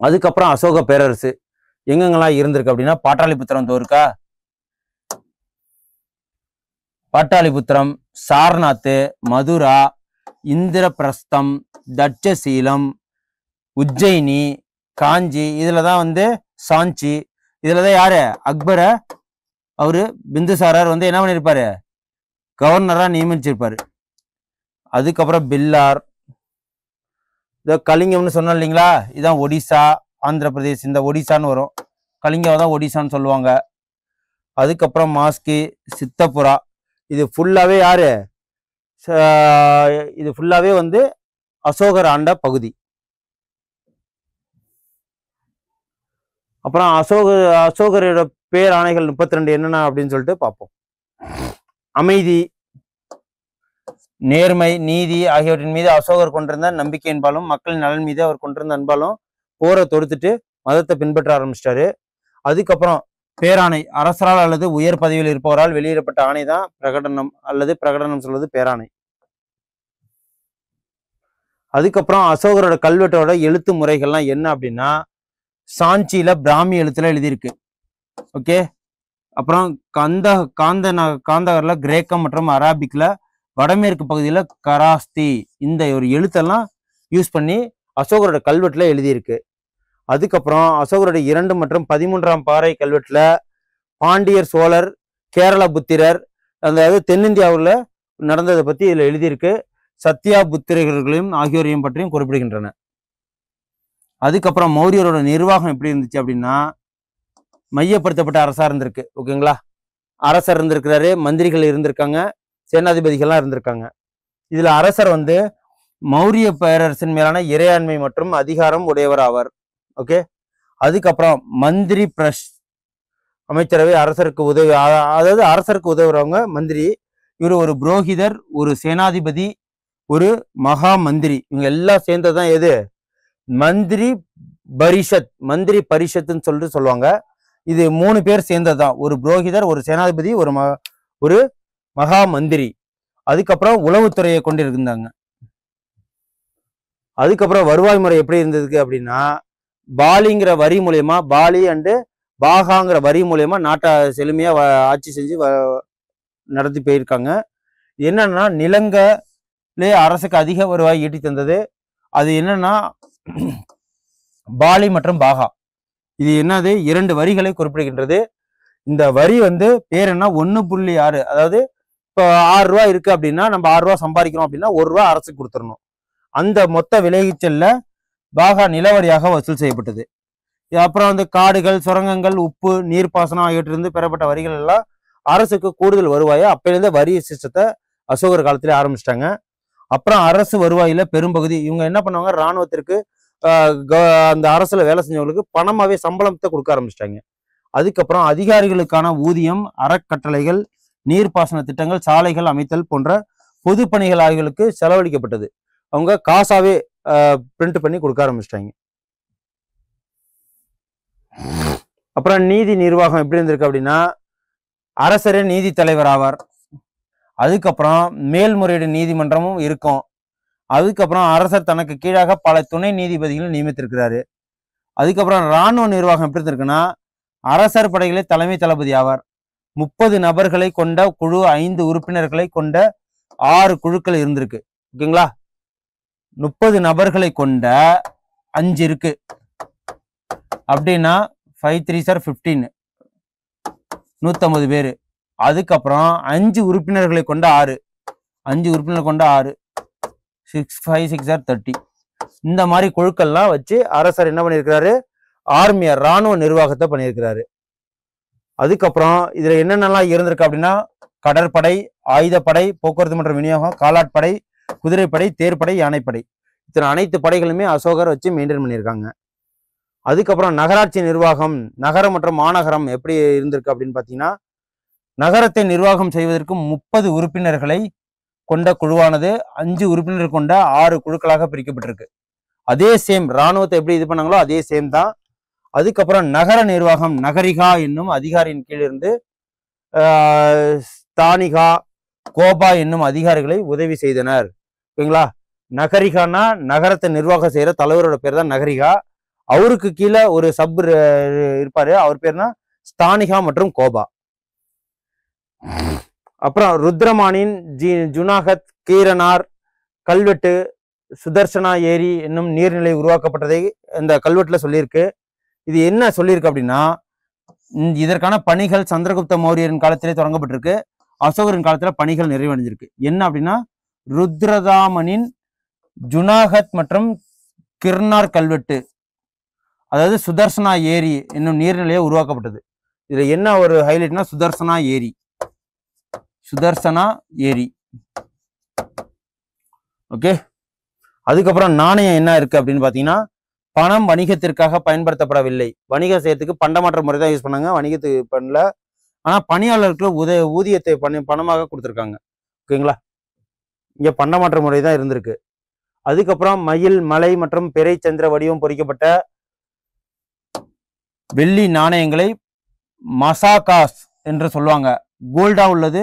அதுக்கப்புறம் அசோக பேரரசு எங்கெங்கெல்லாம் இருந்திருக்கு அப்படின்னா பாட்டாளிபுத்திரம் தோற்கா, பாட்டாளிபுத்திரம், சாரநாத்து, மதுரா, இந்திரபிரஸ்தம், தட்சசீலம், உஜ்ஜயினி, காஞ்சி, இதுலதான் சாஞ்சி, இதுலதான் யாரு அக்பரை அவரு பிந்துசாரர் என்ன பண்ணிருப்பாரு, கவர்னரா நியமிச்சிருப்பாரு. அதுக்கப்புறம் பில்லார், இந்த கலிங்கம்னு சொன்னோம் இல்லைங்களா, இதான் ஒடிசா, ஆந்திர பிரதேஷ், இந்த ஒடிசான்னு வரும், கலிங்கம் தான் ஒடிசான்னு சொல்லுவாங்க. அதுக்கப்புறம் மாஸ்கி, சித்தபுரா, இது ஃபுல்லாவே இது ஃபுல்லாவே அசோகர் ஆண்ட பகுதி. அப்புறம் அசோகரோட பேர் ஆணைகள் 32 என்னென்ன அப்படின்னு சொல்லிட்டு பார்ப்போம். அமைதி, நேர்மை, நீதி ஆகியவற்றின் மீது அசோகர் கொண்டிருந்த நம்பிக்கை என்பாலும் மக்களின் நலன் மீது அவர் கொண்டிருந்த அன்பாலும் போரை தொடுத்துட்டு மதத்தை பின்பற்ற ஆரம்பிச்சிட்டாரு. அதுக்கப்புறம் பேராணை, அரசரால் அல்லது உயர் பதவியில் இருப்பவரால் வெளியிடப்பட்ட ஆணை தான் பிரகடனம், அல்லது பிரகடனம் சொல்வது பேராணை. அதுக்கப்புறம் அசோகரோட கல்வெட்டோட எழுத்து முறைகள்லாம் என்ன அப்படின்னா சாஞ்சியில பிராமி எழுத்துல எழுதியிருக்கு. ஓகே. அப்புறம் காந்தகர்ல கிரேக்கம் மற்றும் அரபிக்ல, வடமேற்கு பகுதியில கராஸ்தி, இந்த ஒரு எழுத்தெல்லாம் யூஸ் பண்ணி அசோகரோட கல்வெட்டுல எழுதியிருக்கு. அதுக்கப்புறம் அசோகருடைய 2 மற்றும் 13ஆம் பாறை கல்வெட்டுல பாண்டியர், சோழர், கேரள புத்திரர், அதாவது தென்னிந்தியாவில் நடந்ததை பத்தி இதுல எழுதியிருக்கு. சத்யா புத்திரர்களையும் ஆகியோரையும் பற்றியும் குறிப்பிடுகின்றன. அதுக்கப்புறம் மௌரியரோட நிர்வாகம் எப்படி இருந்துச்சு அப்படின்னா மையப்படுத்தப்பட்ட அரசா இருந்திருக்கு. ஓகேங்களா? அரசர் இருந்திருக்கிறாரு, மந்திரிகள் இருந்திருக்காங்க, சேனாதிபதிகள்லாம் இருந்திருக்காங்க. இதுல அரசர் மௌரிய பேரரசின் மேலான இறையாண்மை மற்றும் அதிகாரம் உடையவர் ஆவார். ஓகே. அதுக்கப்புறம் மந்திரி பிரஷ், அமைச்சரவை அரசருக்கு உதவி, அதாவது அரசருக்கு உதவுறவங்க மந்திரி. இவர் ஒரு புரோகிதர், ஒரு சேனாதிபதி, ஒரு மகா மந்திரி, இவங்க எல்லாம் சேர்ந்ததுதான் எது மந்திரி பரிஷத். மந்திரி பரிஷத்துன்னு சொல்லிட்டு சொல்லுவாங்க. இது 3 பேர் சேர்ந்ததுதான், ஒரு புரோகிதர், ஒரு சேனாதிபதி, ஒரு மகா மந்திரி. அதுக்கப்புறம் உளவுத்துறையை கொண்டு இருந்தாங்க. அதுக்கப்புறம் வருவாய் முறை எப்படி இருந்ததுக்கு அப்படின்னா பாலிங்கிற வரி மூலியமா, பாலி அண்டு பாகாங்கிற வரி மூலியமா நாட்டை செழுமையா ஆட்சி செஞ்சு நடத்தி போயிருக்காங்க. என்னன்னா நிலங்களே அரசுக்கு அதிக வருவாய் ஈட்டி தந்தது. அது என்னன்னா பாலி மற்றும் பாகா, இது என்னது 2 வரிகளை குறிப்பிடுகின்றது. இந்த வரி பேர் என்ன 1.6, அதாவது இப்போ 6 ரூபா இருக்கு அப்படின்னா நம்ம 6 ரூபா சம்பாதிக்கிறோம் அப்படின்னா 1 ரூபா அரசுக்கு கொடுத்துடணும். அந்த மொத்த விளைச்சல்ல பாகா நிலவரியாக வசூல் செய்யப்பட்டது. அப்புறம் வந்து காடுகள், சுரங்கங்கள், உப்பு, நீர்ப்பாசனம் ஆகியவற்றிலிருந்து பெறப்பட்ட வரிகள் எல்லாம் அரசுக்கு கூடுதல் வருவாயை அப்பையிலேருந்து வரி சிஸ்டத்தை அசோகர் காலத்திலே ஆரம்பிச்சிட்டாங்க. அப்புறம் அரசு வருவாயில பெரும்பகுதி இவங்க என்ன பண்ணுவாங்க, இராணுவத்திற்கு அந்த அரசுல வேலை செஞ்சவங்களுக்கு பணமாவே சம்பளத்தை கொடுக்க ஆரம்பிச்சிட்டாங்க. அதுக்கப்புறம் அதிகாரிகளுக்கான ஊதியம், அறக்கட்டளைகள், நீர்ப்பாசன திட்டங்கள், சாலைகள் அமைத்தல் போன்ற பொது பணிகள் ஆகியோருக்கு செலவழிக்கப்பட்டது. அவங்க காசாவே பிரிண்ட் பண்ணி கொடுக்க ஆரம்பிச்சிட்டாங்க. அப்புறம் நீதி நிர்வாகம் எப்படி இருந்திருக்கு அப்படின்னா, அரசரே நீதி தலைவர் ஆவார். அதுக்கப்புறம் மேல்முறையீடு நீதிமன்றமும் இருக்கும். அதுக்கப்புறம் அரசர் தனக்கு கீழாக பல துணை நீதிபதிகளை நியமித்திருக்கிறாரு. அதுக்கப்புறம் இராணுவ நிர்வாகம் எப்படி இருக்குன்னா, அரசர் படைகளே தலைமை தளபதி ஆவார். 30 நபர்களை கொண்ட குழு, 5 உறுப்பினர்களை கொண்ட 6 குழுக்கள் இருந்திருக்கு. ஓகேங்களா, 30 நபர்களை கொண்ட 5 இருக்கு அப்படின்னா 5 3 சார் 15, 150 பேரு. அதுக்கப்புறம் 5 உறுப்பினர்களை கொண்ட 6, 5 உறுப்பினர்கள் கொண்ட 6, 6 5 6 சார் 30. இந்த மாதிரி குழுக்கள்லாம் வச்சு அரசர் என்ன பண்ணியிருக்கிறாரு, ஆர்மியை இராணுவ நிர்வாகத்தை பண்ணியிருக்கிறாரு. அதுக்கப்புறம் இதுல என்னென்னலாம் இருந்திருக்கு அப்படின்னா, கடற்படை, ஆயுதப்படை, போக்குவரத்து மற்றும் விநியோகம், காலாட்படை, குதிரைப்படை, தேர்ப்படை, யானைப்படை, இத்தனை அனைத்து படைகளுமே அசோகர் வச்சு மெயின்டைன் பண்ணியிருக்காங்க. அதுக்கப்புறம் நகராட்சி நிர்வாகம், நகரம் மற்றும் மாநகரம் எப்படி இருந்திருக்கு அப்படின்னு பார்த்தீங்கன்னா, நகரத்தை நிர்வாகம் செய்வதற்கு 30 உறுப்பினர்களை கொண்ட குழுவானது 5 உறுப்பினர்கள் கொண்ட 6 குழுக்களாக பிரிக்கப்பட்டிருக்கு. அதே சேம் இராணுவத்தை எப்படி இது பண்ணாங்களோ அதே சேம் தான். அதுக்கப்புறம் நகர நிர்வாகம், நகரிகா என்னும் அதிகாரியின் கீழ் இருந்து ஸ்தானிகா, கோபா என்னும் அதிகாரிகளை உதவி செய்தனர். ஓகேங்களா, நகரிகானா நகரத்தை நிர்வாகம் செய்யற தலைவரோட பேர் தான் நகரிகா. அவருக்கு கீழே ஒரு சப் இருப்பாரு, அவர் பேர்னா ஸ்தானிகா மற்றும் கோபா. அப்புறம் ருத்ரமானின் ஜுனாகத், கீரனார் கல்வெட்டு, சுதர்சனா ஏரி என்னும் நீர்நிலை உருவாக்கப்பட்டதை இந்த கல்வெட்டுல சொல்லியிருக்கு. இது என்ன சொல்லியிருக்கு அப்படின்னா, இதற்கான பணிகள் சந்திரகுப்த மௌரியரின் காலத்திலே தொடங்கப்பட்டிருக்கு. அசோகரின் காலத்துல பணிகள் நிறைவடைஞ்சிருக்கு. என்ன அப்படின்னா, ருத்ரதாமனின் ஜுனாகத் மற்றும் கிர்னார் கல்வெட்டு, அதாவது சுதர்சனா ஏரி என்னும் நீர்நிலையை உருவாக்கப்பட்டது. இதுல என்ன ஒரு ஹைலைட்னா, சுதர்சனா ஏரி, சுதர்சனா ஏரி. ஓகே, அதுக்கப்புறம் நாணயம் என்ன இருக்கு அப்படின்னு பாத்தீங்கன்னா, பணம் வணிகத்திற்காக பயன்படுத்தப்படவில்லை. வணிகம் செய்யறதுக்கு பண்டமாற்ற முறை தான் யூஸ் பண்ணாங்க, வணிகத்துக்கு பண்ணல. ஆனா பணியாளர்களுக்கு ஊதியத்தை பணமாக கொடுத்துருக்காங்க. ஓகேங்களா, இங்க பண்டமாற்ற முறை தான் இருந்திருக்கு. அதுக்கப்புறம் மயில், மலை மற்றும் பிறை சந்திர வடிவம் பொறிக்கப்பட்ட வெள்ளி நாணயங்களை மசாகாஸ் என்று சொல்லுவாங்க. கோல்டா உள்ளது.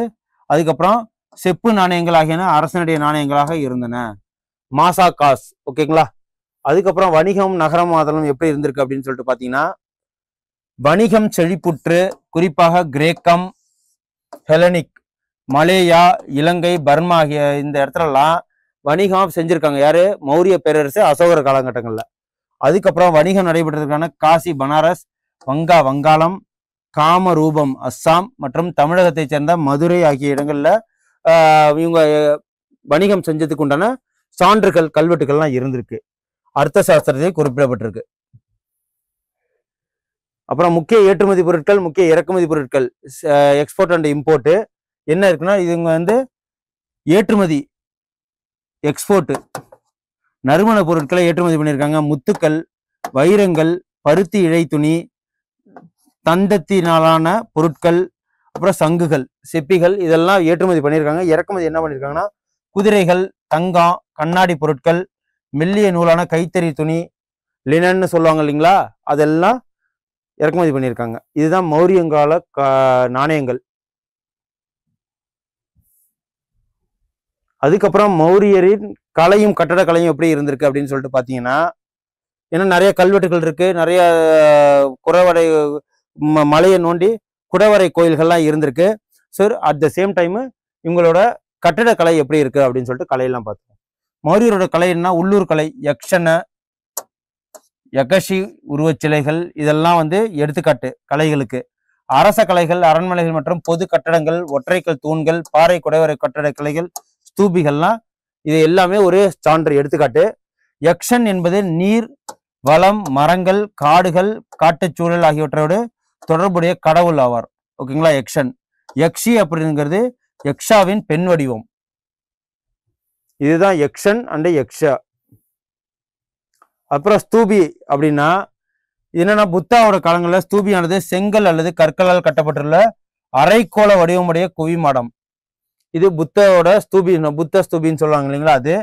அதுக்கப்புறம் செப்பு நாணயங்கள் ஆகியன அரசனுடைய நாணயங்களாக இருந்தன, மாசாகாஸ். ஓகேங்களா, அதுக்கப்புறம் வணிகம் நகரம் ஆதலும் எப்படி இருந்திருக்கு அப்படின்னு சொல்லிட்டு பாத்தீங்கன்னா, வணிகம் செழிப்புற்று, குறிப்பாக கிரேக்கம், ஹெலனிக், மலேயா, இலங்கை, பர்மா ஆகிய இந்த இடத்துலலாம் வணிகம் செஞ்சிருக்காங்க. யாரு, மௌரிய பேரரசு அசோகர் காலகட்டங்கள்ல. அதுக்கப்புறம் வணிகம் நடைபெற்றதுக்கான காசி, பனாரஸ், வங்காளம், காமரூபம் அஸ்ஸாம் மற்றும் தமிழகத்தை சேர்ந்த மதுரை ஆகிய இடங்கள்ல இவங்க வணிகம் செஞ்சதுக்கு உண்டான சான்றுகள், கல்வெட்டுகள்லாம் இருந்திருக்கு. அர்த்த சாஸ்திரத்தை குறிப்பிடப்பட்டிருக்கு. அப்புறம் முக்கிய ஏற்றுமதி பொருட்கள், முக்கிய இறக்குமதி பொருட்கள், எக்ஸ்போர்ட் அண்ட் இம்போர்ட் என்ன இருக்குன்னா, இதுங்க வந்து ஏற்றுமதி, எக்ஸ்போர்ட் நறுமண பொருட்களை ஏற்றுமதி பண்ணியிருக்காங்க. முத்துக்கள், வைரங்கள், பருத்தி இழை துணி, தந்தத்தினாலான பொருட்கள், அப்புறம் சங்குகள், செப்பிகள், இதெல்லாம் ஏற்றுமதி பண்ணியிருக்காங்க. இறக்குமதி என்ன பண்ணியிருக்காங்கன்னா, குதிரைகள், தங்கம், கண்ணாடி பொருட்கள், மெல்லிய நூலான கைத்தறி துணி, லினன்னு சொல்லுவாங்க இல்லைங்களா, அதெல்லாம் இறக்குமதி பண்ணியிருக்காங்க. இதுதான் மௌரியங்கால நாணயங்கள். அதுக்கப்புறம் மௌரியரின் கலையும் கட்டடக்கலையும் எப்படி இருந்திருக்கு அப்படின்னு சொல்லிட்டு பார்த்தீங்கன்னா, ஏன்னா நிறைய கல்வெட்டுகள் இருக்கு, நிறைய குறவரை மலையை நோண்டி குடவரை கோயில்கள்லாம் இருந்திருக்கு. So at the same time இவங்களோட கட்டடக்கலை எப்படி இருக்கு அப்படின்னு சொல்லிட்டு கலையெல்லாம் பார்த்தோம். மௌரியரோட கலை என்ன, உள்ளூர் கலை, யக்ஷன, யகஷி உருவச்சிலைகள், இதெல்லாம் வந்து எடுத்துக்காட்டு கலைகளுக்கு. அரச கலைகள், அரண்மனைகள் மற்றும் பொது கட்டடங்கள், ஒற்றைக்கல் தூண்கள், பாறை குடைவரை கட்டட கலைகள், ஸ்தூபிகள்லாம் இது எல்லாமே ஒரு சான்று, எடுத்துக்காட்டு. யக்ஷன் என்பது நீர் வளம், மரங்கள், காடுகள், காட்டுச்சூழல் ஆகியவற்றோடு தொடர்புடைய கடவுள் ஆவார். ஓகேங்களா. யக்ஷன். யக்ஷி அப்படிங்கிறது யக்ஷாவின் பெண் வடிவம். இதுதான் யக்ஷன் அண்ட் யக்ஷா. அப்புறம் ஸ்தூபி அப்படின்னா என்னன்னா, புத்தாவோட காலங்களில் ஸ்தூபியானது செங்கல் அல்லது கற்களால் கட்டப்பட்டுள்ள அரைக்கோள வடிவமுடைய குவிமாடம். இது புத்தோட ஸ்தூபி, புத்த ஸ்தூபின்னு சொல்லுவாங்க இல்லைங்களா, அது.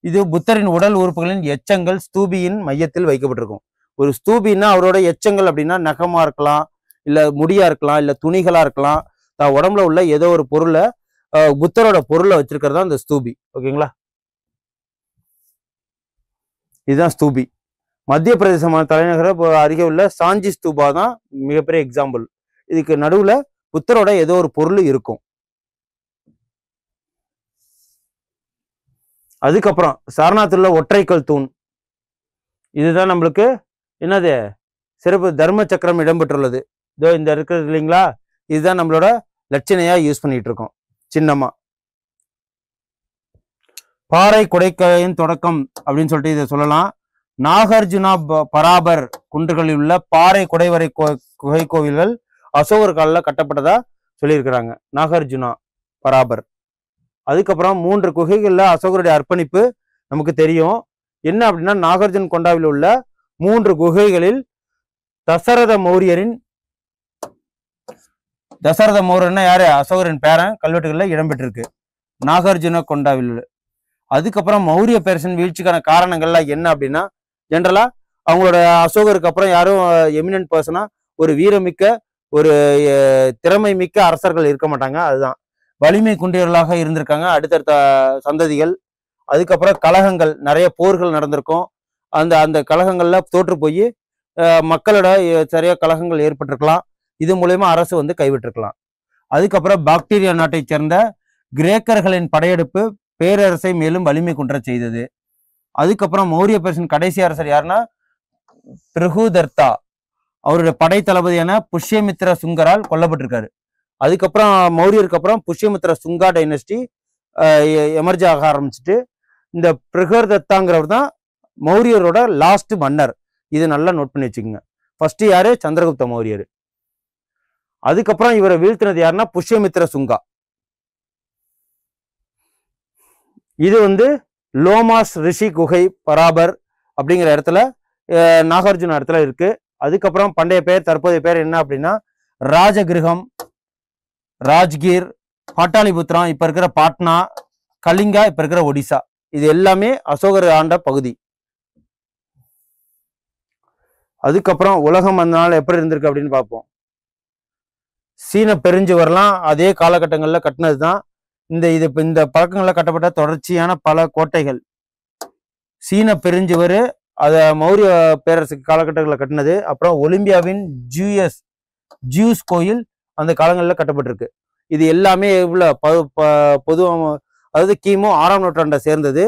இது புத்தரின் உடல் உறுப்புகளின் எச்சங்கள் ஸ்தூபியின் மையத்தில் வைக்கப்பட்டிருக்கும். ஒரு ஸ்தூபின்னா அவரோட எச்சங்கள் அப்படின்னா நகமா இருக்கலாம், இல்ல முடியா இருக்கலாம், இல்ல துணிகளா இருக்கலாம். உடம்புல உள்ள ஏதோ ஒரு பொருளை, புத்தரோட பொருளை வச்சிருக்கிறது தான் இந்த ஸ்தூபி. ஓகேங்களா. இதுதான் ஸ்தூபி. மத்திய பிரதேச தலைநகர அருகே உள்ள சாஞ்சி ஸ்தூபா தான் மிகப்பெரிய எக்ஸாம்பிள். இதுக்கு நடுவுல புத்தரோட ஏதோ ஒரு பொருள் இருக்கும். அதுக்கப்புறம் சாரநாத்தில் உள்ள ஒற்றைக்கல் தூண். இதுதான் நம்மளுக்கு என்னது சிறப்பு தர்ம சக்கரம் இடம்பெற்றுள்ளது. இதோ இந்த இருக்கிறது இல்லைங்களா, இதுதான் நம்மளோட லட்சணையா யூஸ் பண்ணிட்டு இருக்கோம் சின்னமா. பாறை குடைக்கலின் தொடக்கம் அப்படின்னு சொல்லிட்டு இதை சொல்லலாம். நாகார்ஜுனா பராபர் குன்றுகளில் உள்ள பாறை குடைவரை குகை கோவில்கள் அசோகர் காலில் கட்டப்பட்டதா சொல்லியிருக்கிறாங்க. நாகார்ஜுனா பராபர். அதுக்கப்புறம் 3 குகைகள்ல அசோகருடைய அர்ப்பணிப்பு நமக்கு தெரியும். என்ன அப்படின்னா, நாகார்ஜுன் கொண்டாவில் உள்ள 3 குகைகளில் தசரத மௌரியர்னா யாரு, அசோகரின் பேரன், கல்வெட்டுகள்ல இடம்பெற்றிருக்கு நாகார்ஜுன கொண்டாவில். அதுக்கப்புறம் மௌரிய பேரரசின் வீழ்ச்சிக்கான காரணங்கள்லாம் என்ன அப்படின்னா, ஜென்ரலா அவங்களோட அசோகருக்கு அப்புறம் யாரும் எமினன்ட் பர்சனா ஒரு வீரமிக்க ஒரு திறமை மிக்க அரசர்கள் இருக்க மாட்டாங்க. அதுதான் வலிமை குன்றியவர்களாக இருந்திருக்காங்க அடுத்தடுத்த சந்ததிகள். அதுக்கப்புறம் கலகங்கள், நிறைய போர்கள் நடந்திருக்கும். அந்த கலகங்கள்ல தோற்று போய் மக்களோட சரியா கலகங்கள் ஏற்பட்டிருக்கலாம். இது மூலயமா அரசு வந்து கைவிட்டிருக்கலாம். அதுக்கப்புறம் பாக்டீரியா நாட்டை சேர்ந்த கிரேக்கர்களின் படையெடுப்பு பேரரசை மேலும் வலிமை குன்ற செய்தது. அதுக்கப்புறம் மௌரிய பேரரசின் கடைசி அரசர் யாருன்னா பிருகுதர்த்தா. அவருடைய படை தளபதியான புஷ்யமித்ர சுங்கரால் கொல்லப்பட்டிருக்காரு. அதுக்கப்புறம் மௌரியருக்கு அப்புறம் புஷ்யமித்ர சுங்கா டைனஸ்டி எமர்ஜ் ஆக ஆரம்பிச்சுட்டு, இந்த பிருகதத்தாங்கிறவர் தான் மௌரியரோட லாஸ்ட் மன்னர். இது நல்லா நோட் பண்ணி வச்சுக்கோங்க. ஃபர்ஸ்ட் யாரு, சந்திரகுப்த மௌரியர். அதுக்கப்புறம் இவரை வீழ்த்தினது யாருன்னா புஷ்யமித்ர சுங்கா. இது வந்து லோமாஸ் ரிஷி குகை பராபர் அப்படிங்கிற இடத்துல, நாகார்ஜுன இடத்துல இருக்கு. அதுக்கப்புறம் பண்டைய பெயர், தற்போதைய பெயர் என்ன அப்படின்னா ராஜகிருகம், ராஜ்கீர், பாட்டாளிபுத்திரம் இப்ப இருக்கிற பாட்னா, கலிங்கா இப்ப இருக்கிற ஒடிசா. இது எல்லாமே அசோகர் ஆண்ட பகுதி. அதுக்கப்புறம் உலகம் அந்த நாள் எப்படி இருந்திருக்கு அப்படின்னு பார்ப்போம். சீன பெருஞ்சுவர்லாம் அதே காலகட்டங்கள்ல கட்டினது தான். இந்த பழக்கங்கள்ல கட்டப்பட்ட தொடர்ச்சியான பல கோட்டைகள். சீன பெருஞ்சுவர் அத மௌரிய பேரரசுக்கு காலகட்டங்களில் கட்டினது. அப்புறம் ஒலிம்பியாவின் ஜியூஸ் கோயில் அந்த காலங்களில் கட்டப்பட்டிருக்கு. இது எல்லாமே பொதுவாக, அதாவது கிமு 6ஆம் நூற்றாண்டை சேர்ந்தது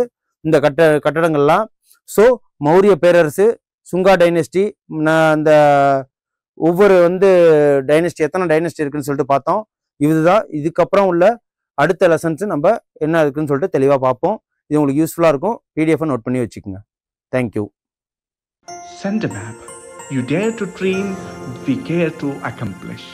இந்த கட்டடங்கள்லாம். ஸோ மௌரிய பேரரசு, சுங்கா டைனஸ்டி, அந்த ஒவ்வொரு டைனஸ்டி, எத்தனை டைனஸ்டி இருக்குன்னு சொல்லிட்டு பார்த்தோம். இதுதான் இதுக்கப்புறம் உள்ள அடுத்த லெசன்ஸ் நம்ம என்ன இருக்குன்னு சொல்லிட்டு தெளிவாக பார்ப்போம். இது உங்களுக்கு யூஸ்ஃபுல்லாக இருக்கும். PDF நோட் பண்ணி வச்சுக்கோங்க. Thank you. Send a map. You dare to dream, we care to accomplish.